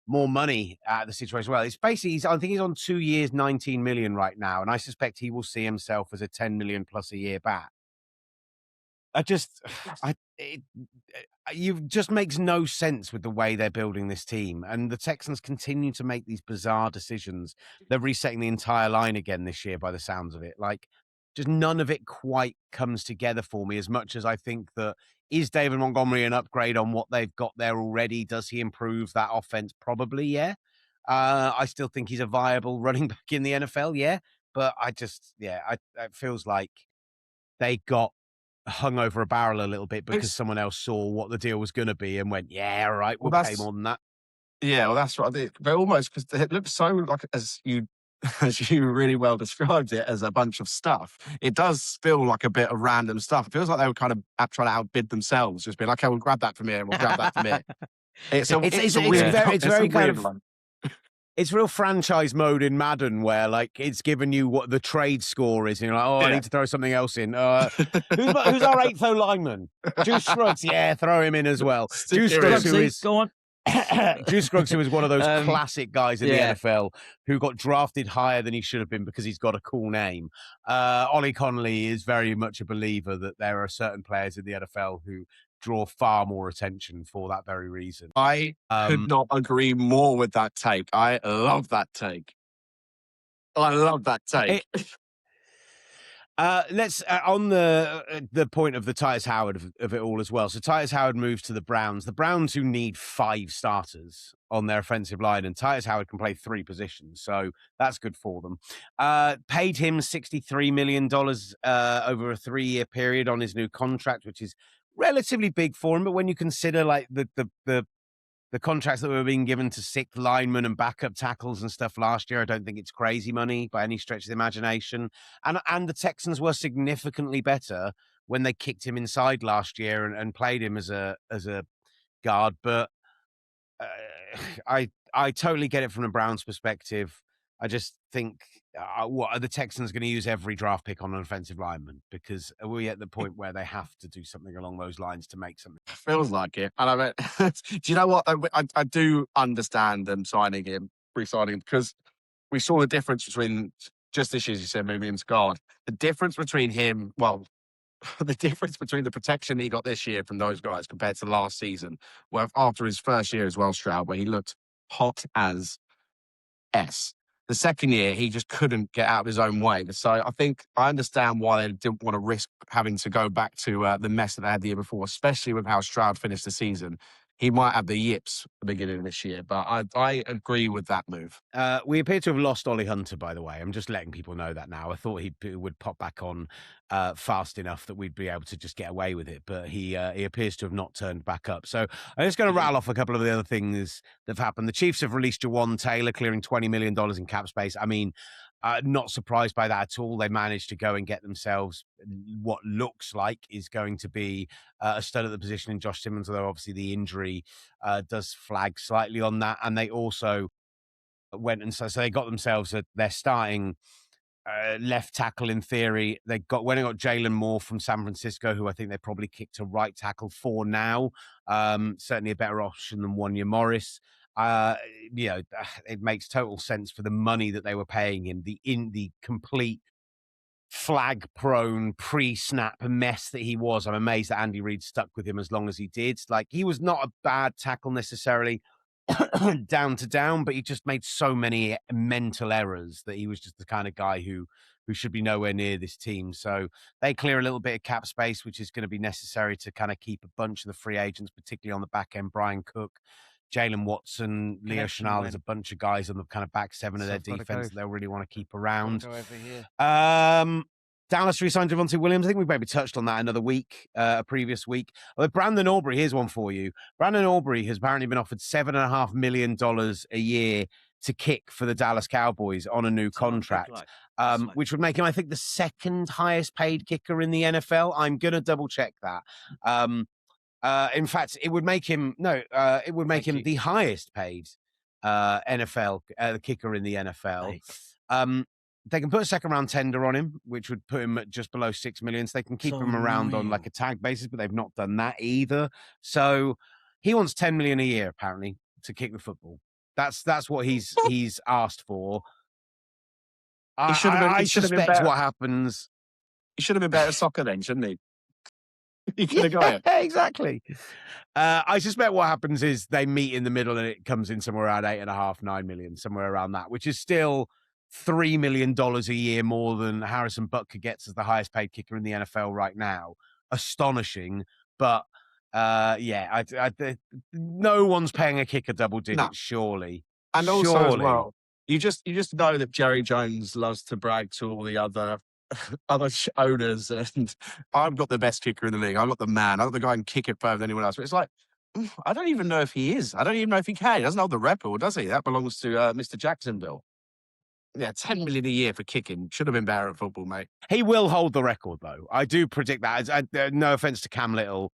[SPEAKER 3] more money out of the situation. Well, it's basically, I think he's on 2 years, 19 million right now. And I suspect he will see himself as a 10 million plus a year back. You just makes no sense with the way they're building this team. And the Texans continue to make these bizarre decisions. They're resetting the entire line again this year by the sounds of it. Like, just none of it quite comes together for me as much as I think that is David Montgomery an upgrade on what they've got there already? Does he improve that offense? Probably, yeah. I still think he's a viable running back in the NFL, yeah. But it feels like they got hung over a barrel a little bit because someone else saw what the deal was going to be and went, yeah, all right, we'll pay more than that.
[SPEAKER 2] Yeah, well, that's right. They almost, because it looks so like, as you really well described it, as a bunch of stuff. It does feel like a bit of random stuff. It feels like they were kind of trying to outbid themselves, just being like, okay, we'll grab that from here, and we'll grab that from here. It's very kind of one.
[SPEAKER 3] It's real franchise mode in Madden where, like, it's given you what the trade score is, and you're like, oh, I need to throw something else in. Who's our 8th O lineman? Juice Scruggs, yeah, throw him in as well. Juice Scruggs,
[SPEAKER 1] go on.
[SPEAKER 3] Juice Scruggs, who is one of those classic guys in the NFL who got drafted higher than he should have been because he's got a cool name. Ollie Connolly is very much a believer that there are certain players in the NFL who draw far more attention for that very reason.
[SPEAKER 2] I could not agree more with that take. I love that take. I love that take.
[SPEAKER 3] Let's on the point of the Tyus Howard of it all as well. So Tyus Howard moves to the Browns. The Browns, who need 5 starters on their offensive line, and Tyus Howard can play 3 positions, so that's good for them. Paid him $63 million over a 3-year period on his new contract, which is relatively big for him. But when you consider like the contracts that were being given to sixth linemen and backup tackles and stuff last year, I don't think it's crazy money by any stretch of the imagination. And the Texans were significantly better when they kicked him inside last year and played him as a guard. But uh, I totally get it from the Browns' perspective. I just think, what are the Texans going to use every draft pick on an offensive lineman? Because are we at the point where they have to do something along those lines to make something?
[SPEAKER 2] Feels like it. And I mean, do you know what? I do understand them signing him, re-signing him, because we saw the difference between just this year, as you said, moving him to guard. The difference between him, well, the difference between the protection he got this year from those guys compared to last season, where after his first year as well, Stroud, where he looked hot as S. The second year, he just couldn't get out of his own way. So I think I understand why they didn't want to risk having to go back to the mess that they had the year before, especially with how Stroud finished the season. He might have the yips at the beginning of this year, but I agree with that move.
[SPEAKER 3] We appear to have lost Ollie Hunter, by the way. I'm just letting people know that now. I thought he would pop back on fast enough that we'd be able to just get away with it, but he appears to have not turned back up. So I'm just going to rattle off a couple of the other things that have happened. The Chiefs have released Jawan Taylor, clearing $20 million in cap space. I mean, not surprised by that at all. They managed to go and get themselves what looks like is going to be a stud at the position in Josh Simmons, although obviously the injury does flag slightly on that. And they also went and so they got themselves their starting left tackle in theory. They went and got Jalen Moore from San Francisco, who I think they probably kicked to right tackle for now. Certainly a better option than Wanya Morris. You know, it makes total sense for the money that they were paying him. The complete flag prone pre-snap mess that he was. I'm amazed that Andy Reid stuck with him as long as he did. Like, he was not a bad tackle necessarily down to down, but he just made so many mental errors that he was just the kind of guy who should be nowhere near this team. So they clear a little bit of cap space, which is going to be necessary to kind of keep a bunch of the free agents, particularly on the back end. Brian Cook, Jalen Watson, Leo
[SPEAKER 1] Connection
[SPEAKER 3] Chenal.
[SPEAKER 1] went.
[SPEAKER 3] There's a bunch of guys on the kind of back seven of
[SPEAKER 1] So
[SPEAKER 3] their
[SPEAKER 1] I've gotta
[SPEAKER 3] defense
[SPEAKER 1] go.
[SPEAKER 3] that they'll really want to keep around.
[SPEAKER 1] Go over here.
[SPEAKER 3] Dallas re-signed Javonte Williams. I think we've maybe touched on that another week, a previous week. But Brandon Aubrey, here's one for you. Brandon Aubrey has apparently been offered $7.5 million a year to kick for the Dallas Cowboys on a new contract, which would make him, I think, the second highest paid kicker in the NFL. I'm going to double check that. In fact, it would make him the highest paid NFL kicker in the NFL. They can put a second round tender on him, which would put him at just below $6 million. So they can keep him around on like a tag basis, but they've not done that either. So he wants $10 million a year apparently to kick the football. That's what he's asked for. I suspect what happens.
[SPEAKER 2] He should have been better at soccer then, shouldn't he? He could have got it.
[SPEAKER 3] Exactly. I suspect what happens is they meet in the middle and it comes in somewhere around $8.5, $9 million, somewhere around that, which is still $3 million a year more than Harrison Butker gets as the highest paid kicker in the NFL right now. Astonishing, but no one's paying a kicker double digits, surely.
[SPEAKER 2] And also as well, you just know that Jerry Jones loves to brag to all the other owners, and I've got the best kicker in the league. I'm not the man. I'm not the guy who can kick it further than anyone else. But it's like, I don't even know if he is. I don't even know if he can. He doesn't hold the record, does he? That belongs to Mr. Jacksonville. Yeah, $10 million a year for kicking. Should have been better at football, mate.
[SPEAKER 3] He will hold the record, though. I do predict that. No offense to Cam Little,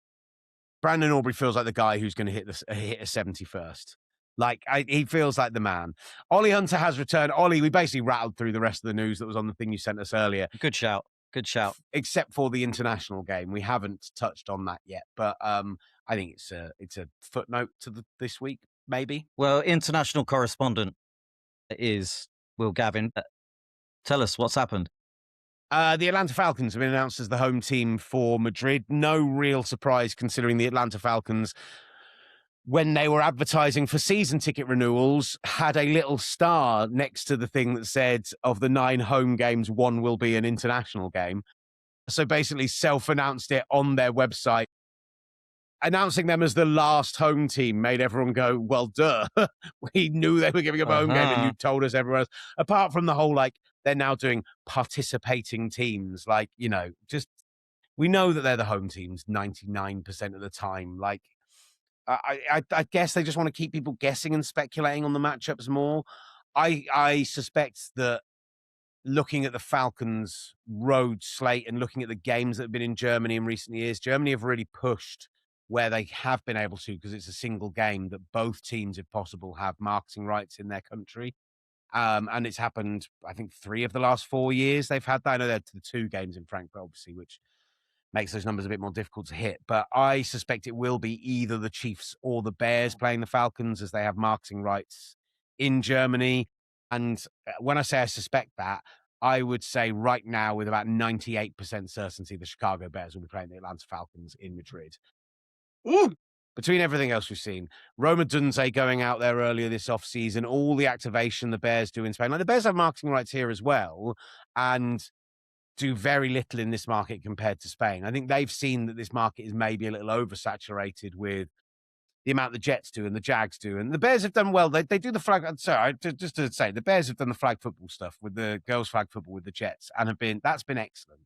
[SPEAKER 3] Brandon Aubrey feels like the guy who's going to hit a 71st. Like, he feels like the man. Ollie Hunter has returned. Ollie, we basically rattled through the rest of the news that was on the thing you sent us earlier.
[SPEAKER 1] Good shout.
[SPEAKER 3] Except for the international game. We haven't touched on that yet, but I think it's a footnote to this week, maybe.
[SPEAKER 1] Well, international correspondent is Will Gavin. Tell us what's happened.
[SPEAKER 3] The Atlanta Falcons have been announced as the home team for Madrid. No real surprise considering the Atlanta Falcons when they were advertising for season ticket renewals, had a little star next to the thing that said, of the 9 home games, 1 will be an international game. So basically self-announced it on their website. Announcing them as the last home team made everyone go, well, duh. We knew they were giving up a home game and you told us everywhere else. Apart from the whole, like, they're now doing participating teams. Like, just, we know that they're the home teams 99% of the time. Like, I guess they just want to keep people guessing and speculating on the matchups more. I suspect that looking at the Falcons' road slate and looking at the games that have been in Germany in recent years, Germany have really pushed where they have been able to, because it's a single game, that both teams, if possible, have marketing rights in their country. And it's happened, I think, 3 of the last 4 years they've had that. I know they're the 2 games in Frankfurt, obviously, which makes those numbers a bit more difficult to hit. But I suspect it will be either the Chiefs or the Bears playing the Falcons, as they have marketing rights in Germany. And when I say I suspect that, I would say right now, with about 98% certainty, the Chicago Bears will be playing the Atlanta Falcons in Madrid. Ooh. Between everything else we've seen, Roma Dunze going out there earlier this offseason, all the activation the Bears do in Spain. Like, the Bears have marketing rights here as well, and do very little in this market compared to Spain. I think they've seen that this market is maybe a little oversaturated with the amount the Jets do and the Jags do. And the Bears have done well. They do the flag. Sorry, just to say, the Bears have done the flag football stuff with the girls' flag football with the Jets, and that's been excellent.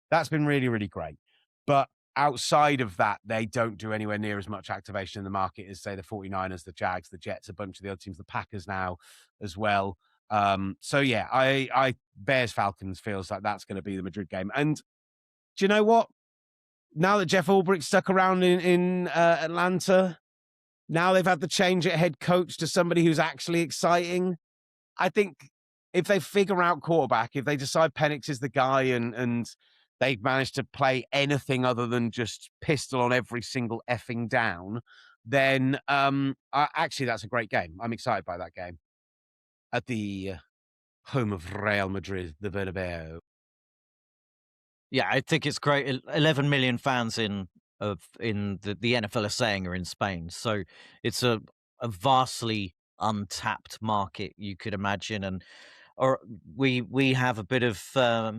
[SPEAKER 3] That's been really, really great. But outside of that, they don't do anywhere near as much activation in the market as, say, the 49ers, the Jags, the Jets, a bunch of the other teams, the Packers now as well. So yeah, I Bears Falcons feels like that's going to be the Madrid game. And do you know what? Now that Jeff Ulbrich stuck around in Atlanta, now they've had the change at head coach to somebody who's actually exciting. I think if they figure out quarterback, if they decide Penix is the guy, and they've managed to play anything other than just pistol on every single effing down, then actually that's a great game. I'm excited by that game at the home of Real Madrid, the Bernabeu.
[SPEAKER 1] Yeah, I think it's great. 11 million fans in the NFL are saying are in Spain, so it's a vastly untapped market, you could imagine, and or we have a bit of uh,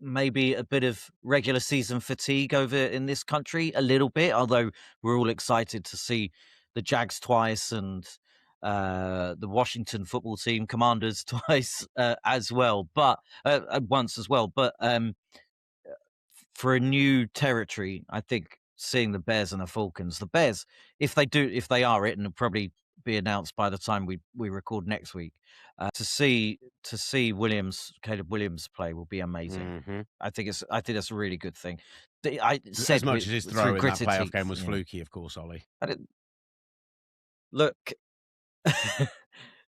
[SPEAKER 1] maybe a bit of regular season fatigue over in this country, a little bit, although we're all excited to see the Jags twice and the Washington football team Commanders twice as well, but once as well. But for a new territory, I think seeing the Bears and the Falcons, the Bears, if they are it, and it'll probably be announced by the time we record next week, to see Caleb Williams play will be amazing.
[SPEAKER 3] Mm-hmm.
[SPEAKER 1] I think that's a really good thing. I said
[SPEAKER 3] As much as his throw in that playoff game was fluky, of course, Ollie.
[SPEAKER 1] Look,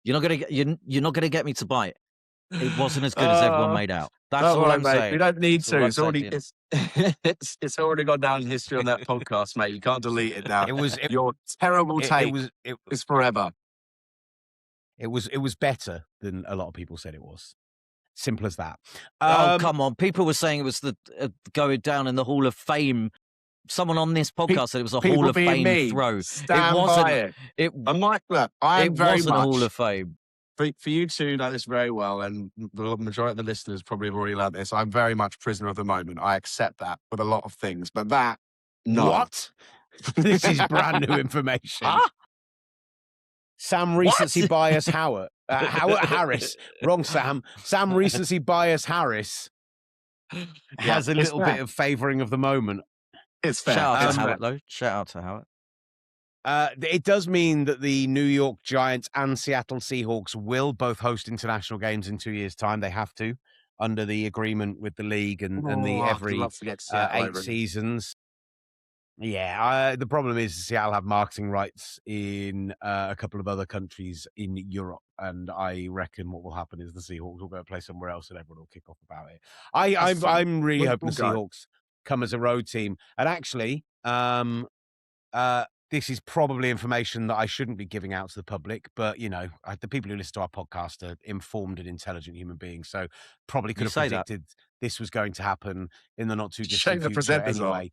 [SPEAKER 1] you're not gonna get me to buy it. It wasn't as good as everyone made out. That's all I'm saying.
[SPEAKER 2] We don't need to.
[SPEAKER 1] It's
[SPEAKER 2] already it's already gone down in history on that podcast, mate. You can't delete it now. Your terrible take is forever.
[SPEAKER 3] It was better than a lot of people said it was. Simple as that.
[SPEAKER 1] Oh, come on. People were saying it was the going down in the Hall of Fame. Someone on this podcast said it was a Hall of Fame throw.
[SPEAKER 2] Stand
[SPEAKER 1] it wasn't.
[SPEAKER 2] by it.
[SPEAKER 1] I'm
[SPEAKER 2] like that. I am very
[SPEAKER 1] wasn't
[SPEAKER 2] much
[SPEAKER 1] a Hall of Fame.
[SPEAKER 2] For you two know this very well, and the majority of the listeners probably have already learned this. I'm very much prisoner of the moment. I accept that with a lot of things, but that, no.
[SPEAKER 3] What? This is brand new information.
[SPEAKER 1] Huh?
[SPEAKER 3] Sam recency bias Howard Harris. Wrong, Sam. Sam recency bias Harris has a little bit of favouring of the moment.
[SPEAKER 2] It's fair.
[SPEAKER 1] Shout out to Howard, though. Shout out to Howard.
[SPEAKER 3] It does mean that the New York Giants and Seattle Seahawks will both host international games in 2 years' time. They have to, under the agreement with the league and the every 8 seasons. Yeah, the problem is Seattle have marketing rights in a couple of other countries in Europe, and I reckon what will happen is the Seahawks will go play somewhere else, and everyone will kick off about it. I'm really hoping the Seahawks come as a road team, and actually, this is probably information that I shouldn't be giving out to the public, but, the people who listen to our podcast are informed and intelligent human beings, so probably could have predicted this was going to happen in the not too distant future anyway.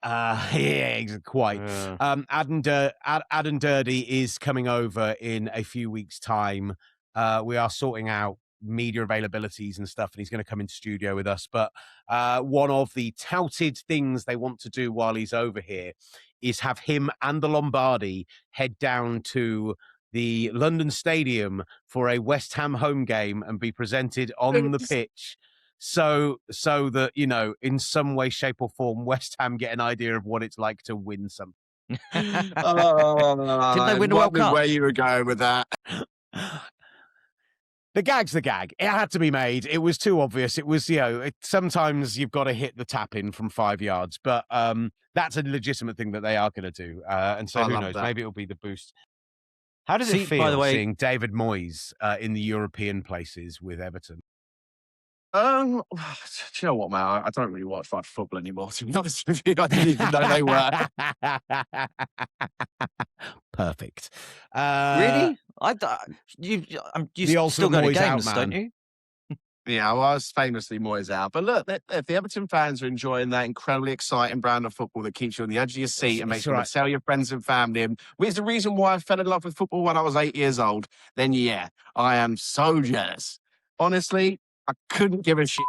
[SPEAKER 3] Yeah, quite.
[SPEAKER 2] Yeah.
[SPEAKER 3] Adam Durdy is coming over in a few weeks' time. We are sorting out media availabilities and stuff, and he's going to come into studio with us. But one of the touted things they want to do while he's over here is have him and the Lombardi head down to the London Stadium for a West Ham home game and be presented on the pitch so that, you know, in some way, shape, or form, West Ham get an idea of what it's like to win something.
[SPEAKER 1] Didn't they
[SPEAKER 2] I
[SPEAKER 1] win the World
[SPEAKER 2] wondered
[SPEAKER 1] Cup?
[SPEAKER 2] where you were going with that.
[SPEAKER 3] The gag's the gag. It had to be made. It was too obvious. It was, you know, sometimes you've got to hit the tap in from 5 yards, but that's a legitimate thing that they are going to do. And so
[SPEAKER 2] I
[SPEAKER 3] who
[SPEAKER 2] love
[SPEAKER 3] knows?
[SPEAKER 2] that.
[SPEAKER 3] Maybe it'll be the boost. How does it
[SPEAKER 1] See, by the
[SPEAKER 3] feel
[SPEAKER 1] way,
[SPEAKER 3] seeing David Moyes in the European places with Everton?
[SPEAKER 2] Do you know what, man? I don't really watch much football anymore, to be honest with you. I didn't even know they were.
[SPEAKER 3] Perfect.
[SPEAKER 1] really, you
[SPEAKER 3] The
[SPEAKER 1] still
[SPEAKER 3] ultimate
[SPEAKER 1] go to
[SPEAKER 3] Moyes out,
[SPEAKER 1] games, don't
[SPEAKER 3] man.
[SPEAKER 1] you?
[SPEAKER 2] Yeah, well, I was famously Moyes out. But look, if the Everton fans are enjoying that incredibly exciting brand of football that keeps you on the edge of your seat and
[SPEAKER 3] It's
[SPEAKER 2] makes you
[SPEAKER 3] all
[SPEAKER 2] want
[SPEAKER 3] right.
[SPEAKER 2] to tell your friends and family, and which is the reason why I fell in love with football when I was 8 years old, then yeah, I am so jealous. Honestly, I couldn't give a shit.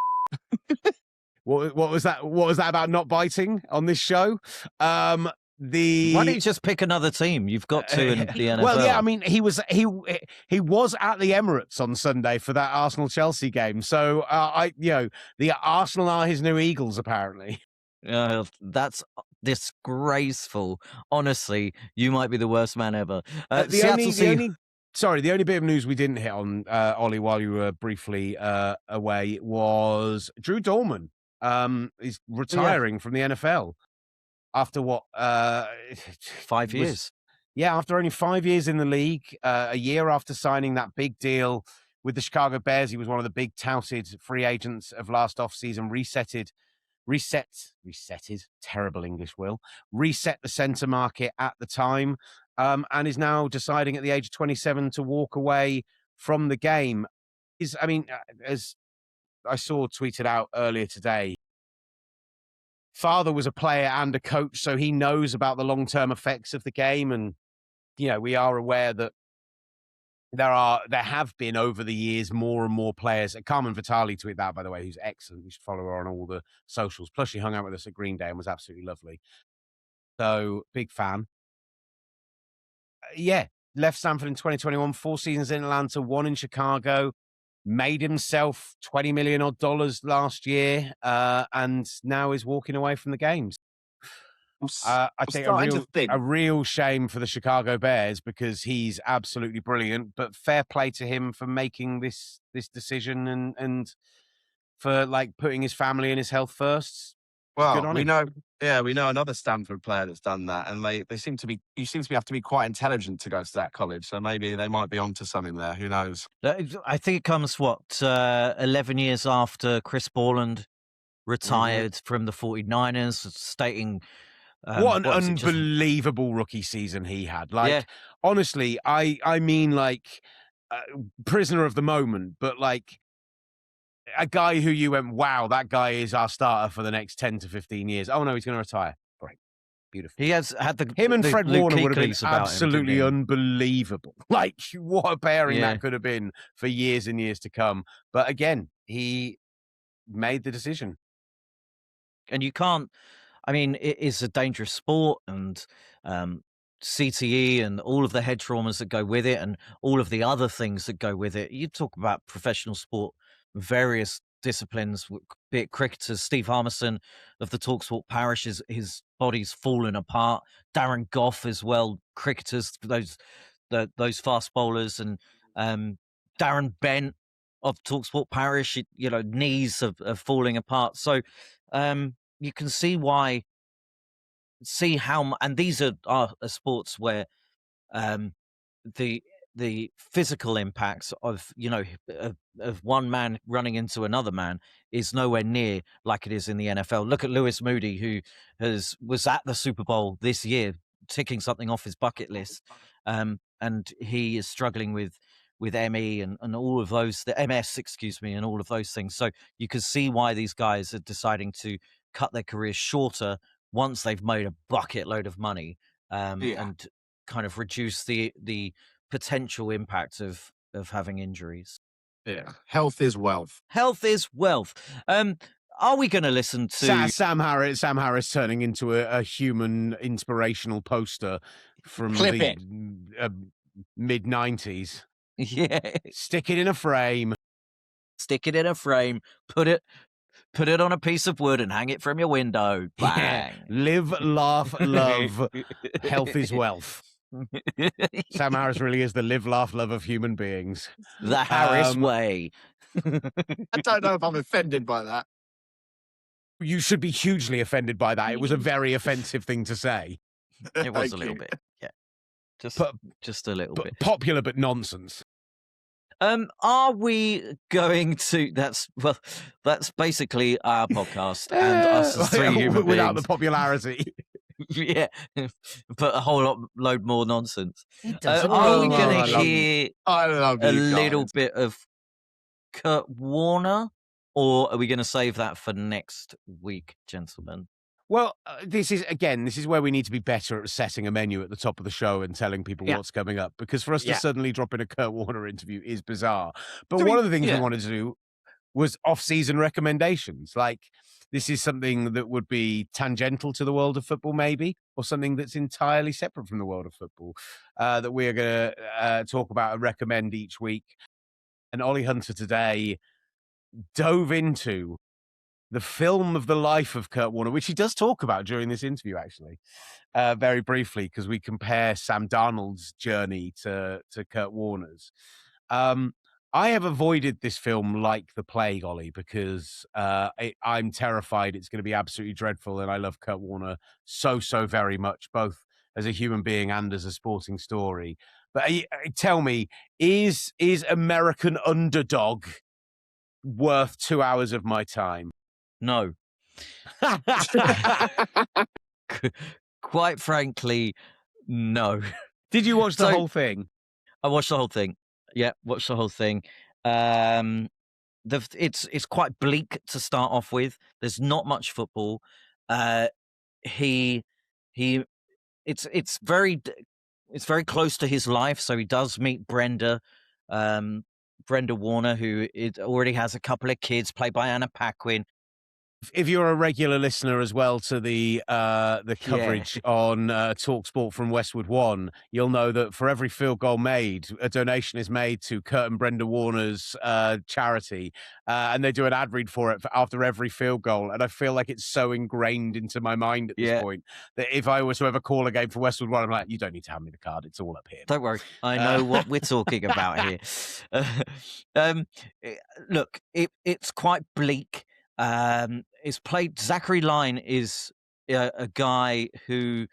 [SPEAKER 3] What was that? What was that about not biting on this show?
[SPEAKER 1] Why don't you
[SPEAKER 3] The
[SPEAKER 1] just pick another team? You've got to in the
[SPEAKER 3] well, yeah, I
[SPEAKER 1] NFL.
[SPEAKER 3] mean, he was at the Emirates on Sunday for that Arsenal Chelsea game. So the Arsenal are his new Eagles, apparently.
[SPEAKER 1] That's disgraceful. Honestly, you might be the worst man ever.
[SPEAKER 3] The
[SPEAKER 1] Seattle
[SPEAKER 3] only the
[SPEAKER 1] Sea.
[SPEAKER 3] only sorry, the only bit of news we didn't hit on, Ollie, while you were briefly away, was Drew Dorman. Is
[SPEAKER 1] Yeah,
[SPEAKER 3] retiring from the NFL after what
[SPEAKER 1] 5
[SPEAKER 3] was
[SPEAKER 1] years.
[SPEAKER 3] yeah, after only 5 years in the league, a year after signing that big deal with the Chicago Bears. He was one of the big touted free agents of last offseason, resetted, terrible English, Will, reset the center market at the time, and is now deciding at the age of 27 to walk away from the game. As I saw tweeted out earlier today, father was a player and a coach, so he knows about the long-term effects of the game. And, you know, we are aware that there have been over the years more and more players. Carmen Vitali tweeted that, by the way, who's excellent. You should follow her on all the socials. Plus, she hung out with us at Green Day and was absolutely lovely. So, big fan. Yeah, left Stanford in 2021, 4 seasons in Atlanta, 1 in Chicago, made himself $20 million odd last year, and now is walking away from the games. I
[SPEAKER 2] I'm
[SPEAKER 3] think
[SPEAKER 2] starting to think.
[SPEAKER 3] a real shame for the Chicago Bears, because he's absolutely brilliant, but fair play to him for making this decision and for like putting his family and his health first. Good
[SPEAKER 2] Well,
[SPEAKER 3] on
[SPEAKER 2] we
[SPEAKER 3] him.
[SPEAKER 2] know, yeah, we know another Stanford player that's done that, and they seem to be. You seem to have to be quite intelligent to go to that college, so maybe they might be onto something there. Who knows?
[SPEAKER 1] I think it comes 11 years after Chris Borland retired from the 49ers, stating
[SPEAKER 3] What an
[SPEAKER 1] what was it? Just
[SPEAKER 3] unbelievable rookie season he had.
[SPEAKER 1] yeah,
[SPEAKER 3] Like, honestly, I mean, like, prisoner of the moment, but like a guy who you went, wow, that guy is our starter for the next 10 to 15 years. Oh no, he's going to retire. Great. Beautiful.
[SPEAKER 1] he has had
[SPEAKER 3] Him and
[SPEAKER 1] the
[SPEAKER 3] Fred
[SPEAKER 1] Luke
[SPEAKER 3] Warner would have been
[SPEAKER 1] Kuechly's about him, didn't
[SPEAKER 3] absolutely
[SPEAKER 1] he?
[SPEAKER 3] unbelievable. Like, what a pairing
[SPEAKER 1] Yeah.
[SPEAKER 3] that could have been for years and years to come. But again, he made the decision.
[SPEAKER 1] And you can't. I mean, it is a dangerous sport, and CTE and all of the head traumas that go with it, and all of the other things that go with it. You talk about professional sport, various disciplines, be it cricketers. Steve Harmison of the talkSPORT parish, his body's fallen apart. Darren Goff as well, cricketers, those fast bowlers, and Darren Bent of talkSPORT parish, knees are falling apart. So you can see how, and these are sports where um, the physical impacts of of one man running into another man is nowhere near like it is in the NFL. Look at Lewis Moody, who was at the Super Bowl this year, ticking something off his bucket list, and he is struggling with ME and all of those, the MS, excuse me, and all of those things. So you can see why these guys are deciding to cut their careers shorter once they've made a bucket load of money,
[SPEAKER 2] Yeah,
[SPEAKER 1] and kind of reduce the potential impact of having injuries.
[SPEAKER 2] yeah. Health is wealth.
[SPEAKER 1] Health is wealth. Are we going to listen to?
[SPEAKER 3] Sam Harris turning into a human inspirational poster from
[SPEAKER 2] Clip
[SPEAKER 3] the
[SPEAKER 2] it.
[SPEAKER 3] mid-90s.
[SPEAKER 1] Yeah,
[SPEAKER 3] Stick it in a frame.
[SPEAKER 1] stick it in a frame, put it on a piece of wood, and hang it from your window.
[SPEAKER 3] Yeah.
[SPEAKER 1] Bang.
[SPEAKER 3] Live, laugh, love. Health is wealth. Sam Harris really is the live, laugh, love of human beings.
[SPEAKER 1] The Harris
[SPEAKER 3] Um,
[SPEAKER 1] way.
[SPEAKER 2] I don't know if I'm offended by that.
[SPEAKER 3] You should be hugely offended by that. It was a very offensive thing to say.
[SPEAKER 1] It was
[SPEAKER 2] Thank
[SPEAKER 1] a little
[SPEAKER 2] you.
[SPEAKER 1] bit, yeah,
[SPEAKER 3] But,
[SPEAKER 1] just a little bit.
[SPEAKER 3] popular but nonsense.
[SPEAKER 1] Are we going to? That's basically our podcast and us as three human
[SPEAKER 3] without
[SPEAKER 1] beings.
[SPEAKER 3] the popularity.
[SPEAKER 1] Yeah, but a whole load more nonsense.
[SPEAKER 3] doesn't
[SPEAKER 1] Are we
[SPEAKER 3] mean
[SPEAKER 1] going to
[SPEAKER 3] anything.
[SPEAKER 1] hear
[SPEAKER 2] I love
[SPEAKER 1] a
[SPEAKER 2] you
[SPEAKER 1] little
[SPEAKER 2] guys.
[SPEAKER 1] bit of Kurt Warner, or are we going to save that for next week, gentlemen?
[SPEAKER 3] Well, this is where we need to be better at setting a menu at the top of the show and telling people
[SPEAKER 2] Yeah.
[SPEAKER 3] what's coming up, because for us to
[SPEAKER 2] Yeah.
[SPEAKER 3] suddenly drop in a Kurt Warner interview is bizarre. But
[SPEAKER 2] So
[SPEAKER 3] one
[SPEAKER 2] we-
[SPEAKER 3] of the things we
[SPEAKER 2] yeah.
[SPEAKER 3] wanted to do was off-season recommendations. Like, this is something that would be tangential to the world of football, maybe, or something that's entirely separate from the world of football, that we are going to talk about and recommend each week. And Ollie Hunter today dove into the film of the life of Kurt Warner, which he does talk about during this interview, actually, very briefly, because we compare Sam Darnold's journey to Kurt Warner's. I have avoided this film like the plague, Ollie, because I'm terrified it's going to be absolutely dreadful, and I love Kurt Warner so very much, both as a human being and as a sporting story. But tell me, is American Underdog worth 2 hours of my time?
[SPEAKER 1] No. Quite frankly, no.
[SPEAKER 3] Did you watch the
[SPEAKER 1] So-
[SPEAKER 3] whole thing?
[SPEAKER 1] I watched the whole thing. Yeah, watched the whole thing. It's quite bleak to start off with. There's not much football. It's very close to his life. So he does meet Brenda Warner, who already has a couple of kids, played by Anna Paquin.
[SPEAKER 3] If you're a regular listener as well to the coverage on talkSPORT from Westwood One, you'll know that for every field goal made, a donation is made to Kurt and Brenda Warner's charity, and they do an ad read for it after every field goal. And I feel like it's so ingrained into my mind at this point that if I was to ever call a game for Westwood One, I'm like, you don't need to hand me the card; it's all up here.
[SPEAKER 1] Don't worry, I know what we're talking about here. Look, it's quite bleak. It's played. Zachary Line is a guy who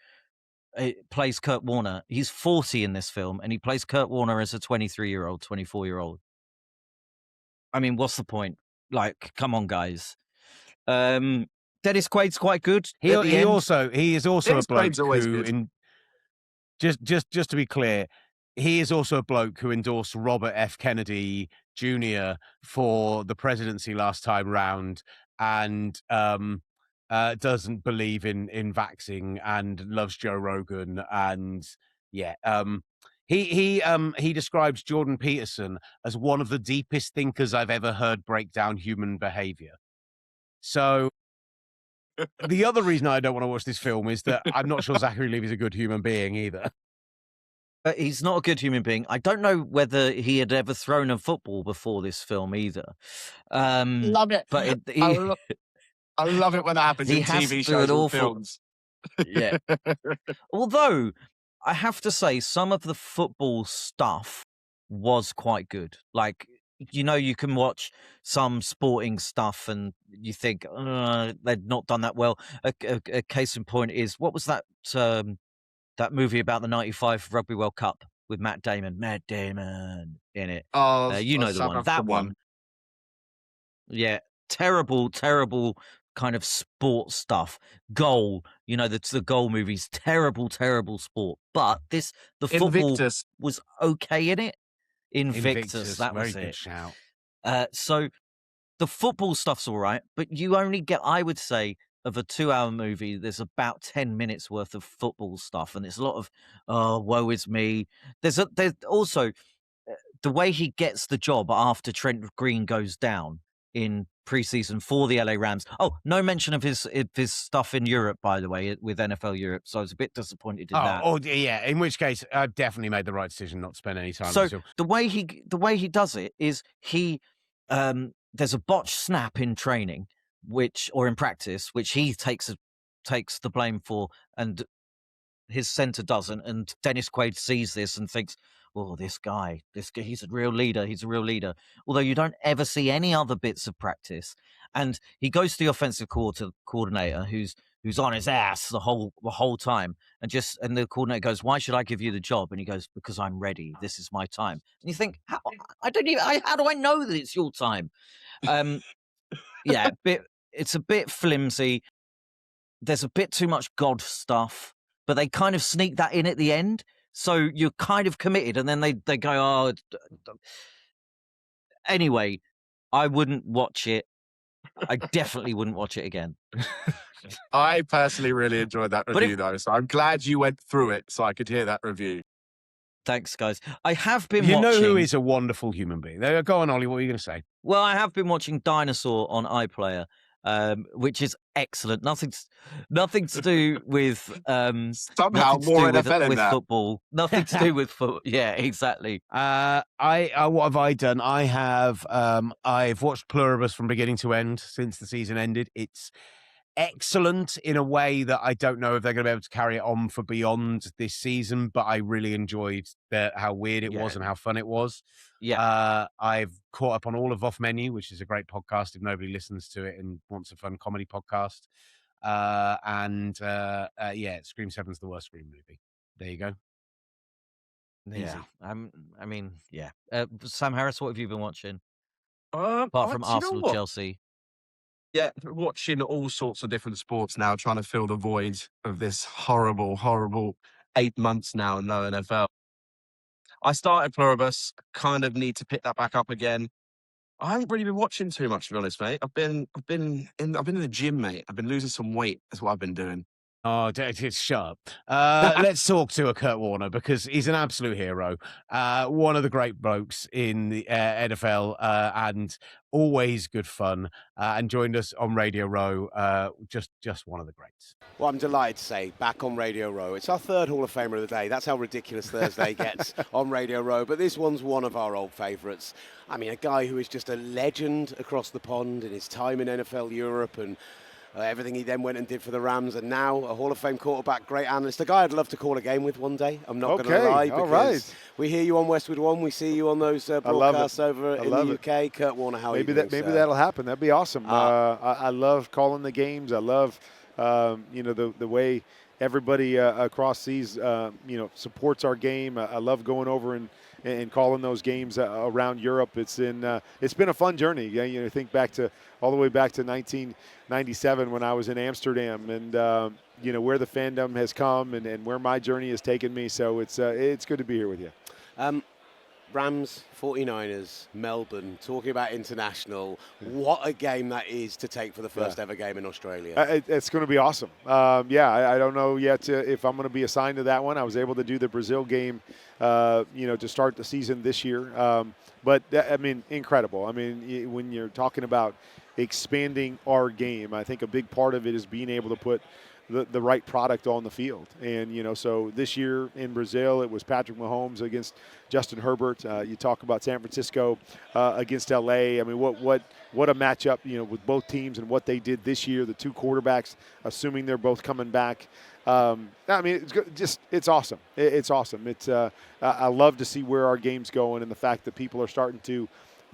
[SPEAKER 1] plays Kurt Warner. He's 40 in this film, and he plays Kurt Warner as a 23-year-old, 24-year-old. I mean, what's the point? Like, come on, guys. Dennis Quaid's quite good.
[SPEAKER 3] He is also
[SPEAKER 2] Dennis
[SPEAKER 3] a bloke
[SPEAKER 2] Quaid's always
[SPEAKER 3] who,
[SPEAKER 2] good.
[SPEAKER 3] just to be clear, he is also a bloke who endorsed Robert F. Kennedy Jr. for the presidency last time round, and doesn't believe in vaxing and loves Joe Rogan, and he describes Jordan Peterson as one of the deepest thinkers I've ever heard break down human behavior. So the other reason I don't want to watch this film is that I'm not sure Zachary Levi's a good human being either.
[SPEAKER 1] He's not a good human being. I don't know whether he had ever thrown a football before this film either.
[SPEAKER 2] Love it.
[SPEAKER 1] But
[SPEAKER 2] I love it when that happens
[SPEAKER 1] He
[SPEAKER 2] in
[SPEAKER 1] has
[SPEAKER 2] TV
[SPEAKER 1] to
[SPEAKER 2] shows
[SPEAKER 1] an
[SPEAKER 2] and
[SPEAKER 1] awful-
[SPEAKER 2] films.
[SPEAKER 1] Yeah. Although I have to say, some of the football stuff was quite good. Like, you can watch some sporting stuff and you think they've not done that well. A case in point is, what was that movie about the '95 Rugby World Cup with Matt Damon in it?
[SPEAKER 2] Oh,
[SPEAKER 1] You know the one. That one. Yeah, terrible kind of sports stuff. Goal, the goal movies, terrible sport. But the football
[SPEAKER 2] Invictus.
[SPEAKER 1] was okay in it. Invictus, that
[SPEAKER 3] very
[SPEAKER 1] was
[SPEAKER 3] good
[SPEAKER 1] it.
[SPEAKER 3] shout.
[SPEAKER 1] So the football stuff's all right, but you only get, I would say, of a 2-hour movie, there's about 10 minutes worth of football stuff, and it's a lot of, oh, woe is me. There's also the way he gets the job after Trent Green goes down in preseason for the LA Rams. Oh, no mention of his stuff in Europe, by the way, with NFL Europe. So I was a bit disappointed in that.
[SPEAKER 3] Oh, yeah. In which case, I definitely made the right decision not to spend any time.
[SPEAKER 1] So the way he does it is there's a botched snap in training, or in practice, which he takes the blame for, and his center doesn't. And Dennis Quaid sees this and thinks, "Oh, this guy, he's a real leader. He's a real leader." Although you don't ever see any other bits of practice, and he goes to the offensive coordinator, who's on his ass the whole time, and the coordinator goes, "Why should I give you the job?" And he goes, "Because I'm ready. This is my time." And you think, how do I know that it's your time? Yeah, it's a bit flimsy. There's a bit too much God stuff, but they kind of sneak that in at the end. So you're kind of committed, and then they go, "Oh." Anyway, I wouldn't watch it. I definitely wouldn't watch it again.
[SPEAKER 2] I personally really enjoyed that
[SPEAKER 1] But
[SPEAKER 2] review, though, so I'm glad you went through it so I could hear that review.
[SPEAKER 1] Thanks, guys. I have been
[SPEAKER 3] You
[SPEAKER 1] watching.
[SPEAKER 3] know who is a wonderful human being? Go on, Ollie. What are you going to say?
[SPEAKER 1] Well, I have been watching Dinosaur on iPlayer, which is excellent. Nothing to do with
[SPEAKER 2] Somehow
[SPEAKER 1] nothing to
[SPEAKER 2] more
[SPEAKER 1] do
[SPEAKER 2] NFL in
[SPEAKER 1] with
[SPEAKER 2] that.
[SPEAKER 1] football. Nothing to do with football. Yeah, exactly.
[SPEAKER 3] What have I done? I've watched Pluribus from beginning to end since the season ended. It's excellent in a way that I don't know if they're going to be able to carry it on for beyond this season, but I really enjoyed how weird it was and how fun it was.
[SPEAKER 1] Yeah.
[SPEAKER 3] I've caught up on all of Off Menu, which is a great podcast if nobody listens to it and wants a fun comedy podcast. Scream 7's the worst Scream movie. There you go.
[SPEAKER 1] Yeah. I mean, yeah. Sam Harris, what have you been watching?
[SPEAKER 2] Apart
[SPEAKER 1] from Arsenal, Chelsea.
[SPEAKER 2] Yeah, watching all sorts of different sports now, trying to fill the void of this horrible, horrible 8 months now in no NFL. I started Pluribus, kind of need to pick that back up again. I haven't really been watching too much, to be honest, mate. I've been in the gym, mate. I've been losing some weight. That's what I've been doing.
[SPEAKER 3] Oh, it's sharp. Let's talk to Kurt Warner because he's an absolute hero. One of the great blokes in the NFL and always good fun. And joined us on Radio Row. Just one of the greats.
[SPEAKER 4] Well, I'm delighted to say back on Radio Row. It's our third Hall of Famer of the day. That's how ridiculous Thursday gets on Radio Row. But this one's one of our old favourites. I mean, a guy who is just a legend across the pond in his time in NFL Europe and everything he then went and did for the Rams, and now a Hall of Fame quarterback, great analyst, a guy I'd love to call a game with one day. I'm not going to lie, because we hear you on Westwood One, we see you on those broadcasts over in the UK. Kurt Warner, how are you doing?
[SPEAKER 5] Maybe that'll happen. That'd be awesome. I love calling the games. I love the way everybody across seas supports our game. I love going over and calling those games around Europe. It's been a fun journey. Yeah, think all the way back to 1997 when I was in Amsterdam, and where the fandom has come and where my journey has taken me. So it's good to be here with you.
[SPEAKER 4] Rams, 49ers, Melbourne, talking about international. What a game that is to take for the first ever game in Australia.
[SPEAKER 5] It's going to be awesome. I don't know yet if I'm going to be assigned to that one. I was able to do the Brazil game, to start the season this year. But incredible. I mean, when you're talking about expanding our game, I think a big part of it is being able to put the right product on the field. And, so this year in Brazil, it was Patrick Mahomes against Justin Herbert. You talk about San Francisco against LA. I mean, what a matchup, with both teams and what they did this year, the two quarterbacks, assuming they're both coming back. It's good. It's awesome. It's awesome. I love to see where our game's going and the fact that people are starting to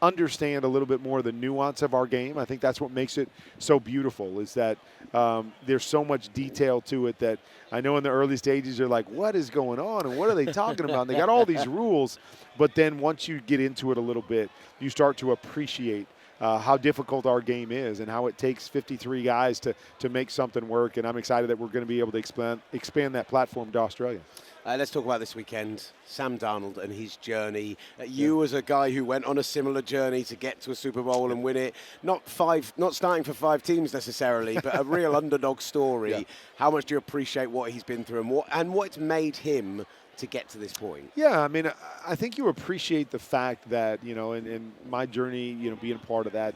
[SPEAKER 5] understand a little bit more of the nuance of our game. I think that's what makes it so beautiful, is that there's so much detail to it that I know in the early stages you're like, what is going on and what are they talking about? And they got all these rules, but then once you get into it a little bit, you start to appreciate how difficult our game is and how it takes 53 guys to make something work. And I'm excited that we're going to be able to expand that platform to Australia.
[SPEAKER 4] Let's talk about this weekend. Sam Darnold and his journey. You as a guy who went on a similar journey to get to a Super Bowl and win it. Not starting for 5 teams necessarily, but a real underdog story.
[SPEAKER 5] Yeah.
[SPEAKER 4] How much do you appreciate what he's been through and what it's made him to get to this point?
[SPEAKER 5] Yeah, I mean, I think you appreciate the fact that, in my journey, being a part of that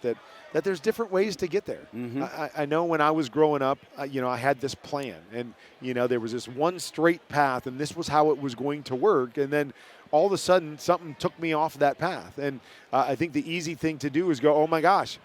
[SPEAKER 5] there's different ways to get there.
[SPEAKER 4] Mm-hmm.
[SPEAKER 5] I know when I was growing up, I had this plan, and, there was this one straight path, and this was how it was going to work. And then all of a sudden, something took me off that path. And I think the easy thing to do is go, oh, my gosh,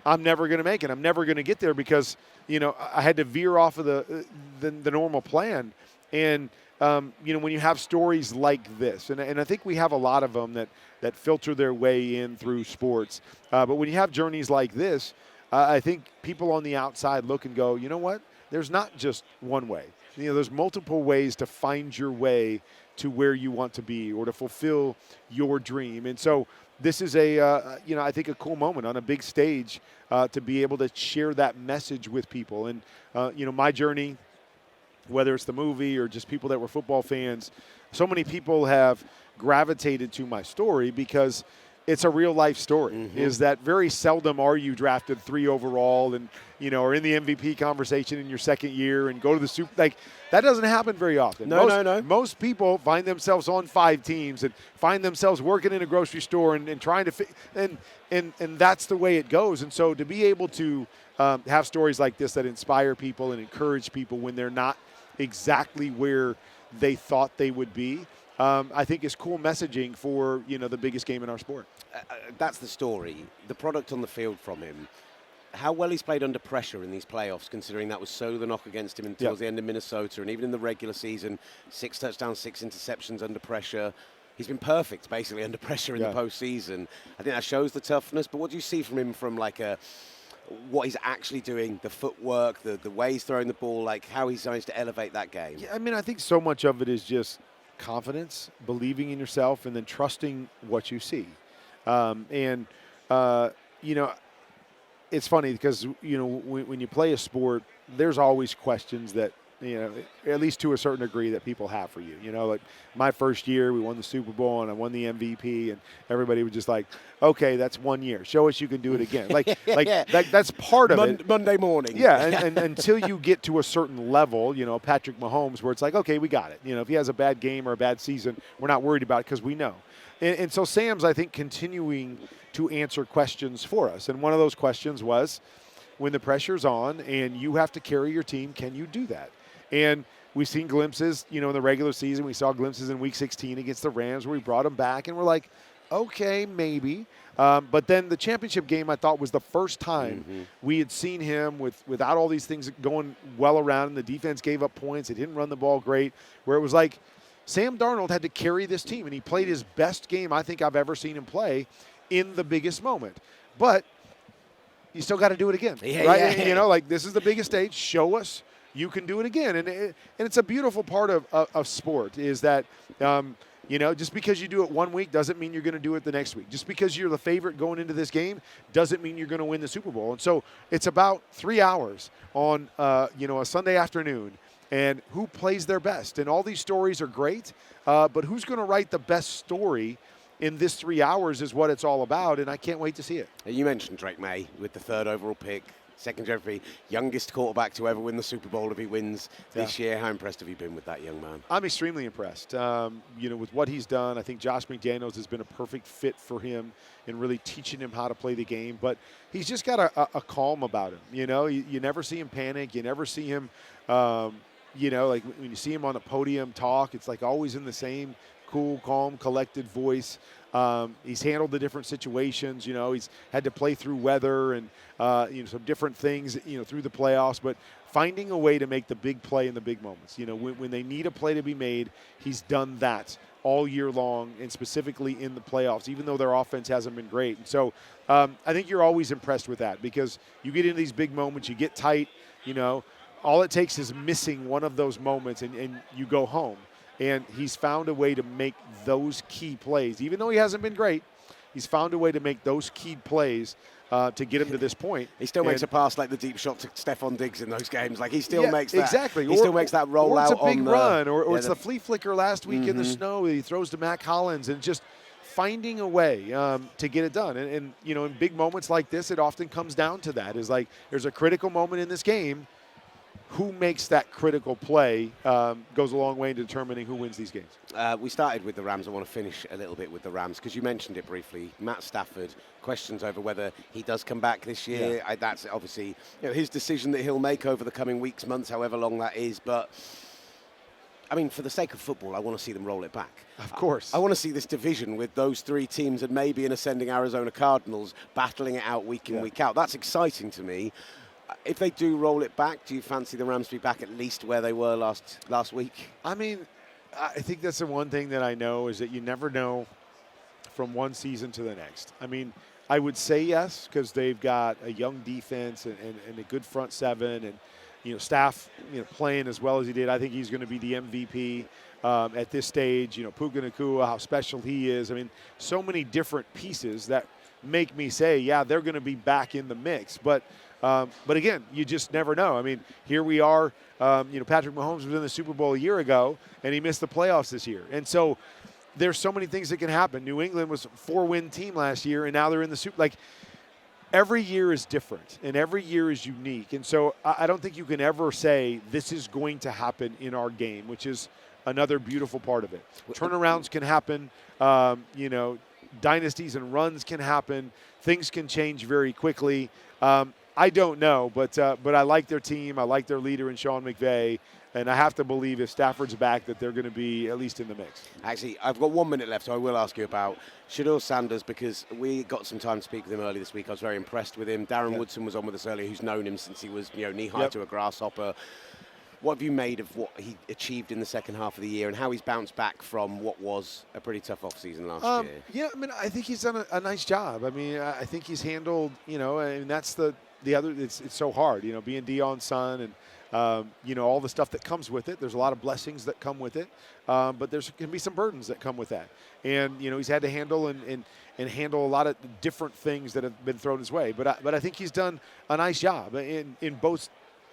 [SPEAKER 5] I'm never going to make it. I'm never going to get there because, I had to veer off of the normal plan. And when you have stories like this, and I think we have a lot of them that filter their way in through sports, but when you have journeys like this, I think people on the outside look and go, you know what? There's not just one way. There's multiple ways to find your way to where you want to be or to fulfill your dream. And so this is I think a cool moment on a big stage to be able to share that message with people. And, my journey, whether it's the movie or just people that were football fans, so many people have gravitated to my story because it's a real life story.
[SPEAKER 4] Mm-hmm.
[SPEAKER 5] Is that very seldom are you drafted 3 overall and, or in the MVP conversation in your second year and go to the Super. Like, that doesn't happen very often.
[SPEAKER 4] No.
[SPEAKER 5] Most people find themselves on 5 teams and find themselves working in a grocery store and trying to and that's the way it goes. And so to be able to have stories like this that inspire people and encourage people when they're not exactly where they thought they would be, I think is cool messaging for, the biggest game in our sport.
[SPEAKER 4] That's the story. The product on the field from him. How well he's played under pressure in these playoffs, considering that was so the knock against him until the end of Minnesota, and even in the regular season, 6 touchdowns, 6 interceptions under pressure. He's been perfect, basically, under pressure in the postseason. I think that shows the toughness. But what do you see from him from what he's actually doing, the footwork, the way he's throwing the ball, like how he's managed to elevate that game?
[SPEAKER 5] Yeah, I mean, I think so much of it is just confidence, believing in yourself, and then trusting what you see. It's funny because, when you play a sport, there's always questions that, at least to a certain degree that people have for you. Like my first year, we won the Super Bowl and I won the MVP, and everybody was just like, okay, that's 1 year. Show us you can do it again. That's part of it.
[SPEAKER 4] Monday morning.
[SPEAKER 5] Yeah, and until you get to a certain level, Patrick Mahomes, where it's like, okay, we got it. If he has a bad game or a bad season, we're not worried about it because we know. And so Sam's, I think, continuing to answer questions for us. And one of those questions was, when the pressure's on and you have to carry your team, can you do that? And we've seen glimpses, in the regular season. We saw glimpses in Week 16 against the Rams where we brought them back, and we're like, okay, maybe. But then the championship game, I thought, was the first time we had seen him without all these things going well around, and the defense gave up points. It didn't run the ball great, where it was like Sam Darnold had to carry this team, and he played his best game I think I've ever seen him play in the biggest moment. But you still got to do it again, right?
[SPEAKER 4] Yeah.
[SPEAKER 5] This is the biggest stage. Show us you can do it again. And it's a beautiful part of sport is that, just because you do it 1 week doesn't mean you're going to do it the next week. Just because you're the favorite going into this game doesn't mean you're going to win the Super Bowl. And so it's about 3 hours on, a Sunday afternoon, and who plays their best. And all these stories are great, but who's going to write the best story in this 3 hours is what it's all about, and I can't wait to see it.
[SPEAKER 4] You mentioned Drake May with the 3rd overall pick. Second Jeffrey, youngest quarterback to ever win the Super Bowl if he wins this year. How impressed have you been with that young man?
[SPEAKER 5] I'm extremely impressed. With what he's done, I think Josh McDaniels has been a perfect fit for him in really teaching him how to play the game. But he's just got a calm about him. You never see him panic. You never see him, when you see him on a podium talk, it's like always in the same cool, calm, collected voice. He's handled the different situations. He's had to play through weather and some different things through the playoffs, but finding a way to make the big play in the big moments. When they need a play to be made, he's done that all year long, and specifically in the playoffs, even though their offense hasn't been great. And so I think you're always impressed with that because you get into these big moments, you get tight. All it takes is missing one of those moments, and you go home. And he's found a way to make those key plays. Even though he hasn't been great, he's found a way to make those key plays to get him to this point.
[SPEAKER 4] He still makes a pass like the deep shot to Stephon Diggs in those games. Like he still makes that.
[SPEAKER 5] Exactly.
[SPEAKER 4] He still makes that rollout.
[SPEAKER 5] Or it's a big run, or it's
[SPEAKER 4] the
[SPEAKER 5] the flea flicker last week in the snow. He throws to Mac Hollins, and just finding a way to get it done. And in big moments like this, it often comes down to that. Is like there's a critical moment in this game. Who makes that critical play goes a long way in determining who wins these games.
[SPEAKER 4] We started with the Rams. I want to finish a little bit with the Rams because you mentioned it briefly. Matt Stafford, questions over whether he does come back this year.
[SPEAKER 5] Yeah.
[SPEAKER 4] That's obviously his decision that he'll make over the coming weeks, months, however long that is. But, I mean, for the sake of football, I want to see them roll it back.
[SPEAKER 5] Of course.
[SPEAKER 4] I want to see this division with those three teams and maybe an ascending Arizona Cardinals battling it out week in, week out. That's exciting to me. If they do roll it back, do you fancy the Rams to be back at least where they were last week?
[SPEAKER 5] I mean, I think that's the one thing that I know is that you never know from one season to the next. I mean, I would say yes because they've got a young defense and a good front seven, and Staff playing as well as he did. I think he's going to be the MVP at this stage. Puka Nacua, how special he is. I mean, so many different pieces that make me say, yeah, they're going to be back in the mix. But again, you just never know. I mean, here we are. Patrick Mahomes was in the Super Bowl a year ago, and he missed the playoffs this year. And so there's so many things that can happen. New England was a 4-win team last year, and now they're in the Super. Like, every year is different, and every year is unique. And so I don't think you can ever say this is going to happen in our game, which is another beautiful part of it. Turnarounds can happen. Dynasties and runs can happen. Things can change very quickly. I don't know, but I like their team. I like their leader in Sean McVay, and I have to believe if Stafford's back that they're going to be at least in the mix.
[SPEAKER 4] Actually, I've got 1 minute left, so I will ask you about Shedeur Sanders because we got some time to speak with him earlier this week. I was very impressed with him. Darren Woodson was on with us earlier, who's known him since he was knee-high to a grasshopper. What have you made of what he achieved in the second half of the year and how he's bounced back from what was a pretty tough offseason last year?
[SPEAKER 5] Yeah, I mean, I think he's done a nice job. I mean, I think he's handled, and that's the other, it's so hard, being Deion's son and, all the stuff that comes with it. There's a lot of blessings that come with it, but there's can be some burdens that come with that. And, he's had to handle and handle a lot of different things that have been thrown his way. But I think he's done a nice job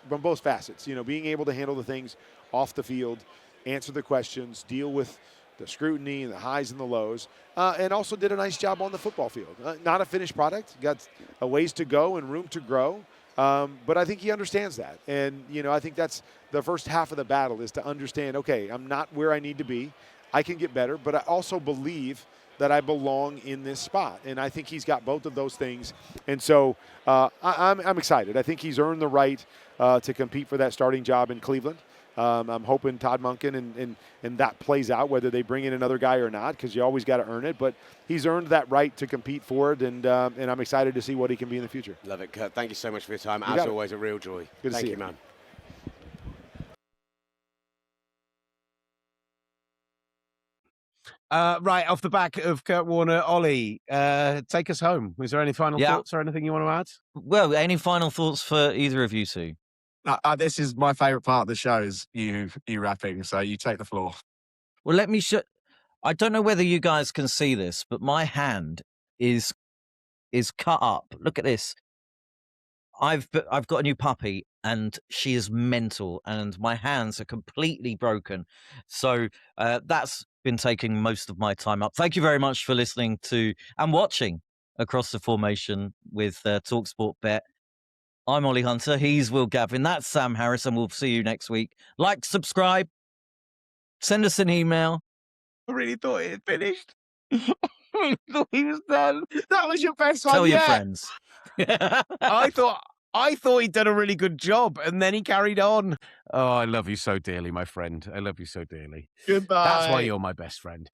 [SPEAKER 5] from both facets, being able to handle the things off the field, answer the questions, deal with the scrutiny and the highs and the lows, and also did a nice job on the football field. Not a finished product, got a ways to go and room to grow, but I think he understands that. And, I think that's the first half of the battle is to understand, okay, I'm not where I need to be. I can get better, but I also believe that I belong in this spot. And I think he's got both of those things. And so I'm excited. I think he's earned the right to compete for that starting job in Cleveland. I'm hoping Todd Monken and that plays out, whether they bring in another guy or not, because you always got to earn it. But he's earned that right to compete for it, and I'm excited to see what he can be in the future.
[SPEAKER 4] Love it, Kurt. Thank you so much for your time. As always, a real joy.
[SPEAKER 5] Good to see
[SPEAKER 4] you,
[SPEAKER 5] you,
[SPEAKER 4] man.
[SPEAKER 3] Right, off the back of Kurt Warner, Ollie, take us home. Was there any final thoughts or anything you want to add?
[SPEAKER 1] Well, any final thoughts for either of you two?
[SPEAKER 2] This is my favourite part of the show is you rapping, so you take the floor.
[SPEAKER 1] Well, let me show. I don't know whether you guys can see this, but my hand is cut up. Look at this. I've got a new puppy, and she is mental, and my hands are completely broken. So that's been taking most of my time up. Thank you very much for listening to and watching Across the Formation with talkSPORT Bet. I'm Ollie Hunter. He's Will Gavin. That's Sam Harris, and we'll see you next week. Like, subscribe, send us an email.
[SPEAKER 3] I really thought it had finished. I thought he was done. That was your best one
[SPEAKER 1] Tell your
[SPEAKER 3] yet.
[SPEAKER 1] friends.
[SPEAKER 3] I thought he'd done a really good job, and then he carried on. Oh, I love you so dearly, my friend. I love you so dearly.
[SPEAKER 2] Goodbye.
[SPEAKER 3] That's why you're my best friend.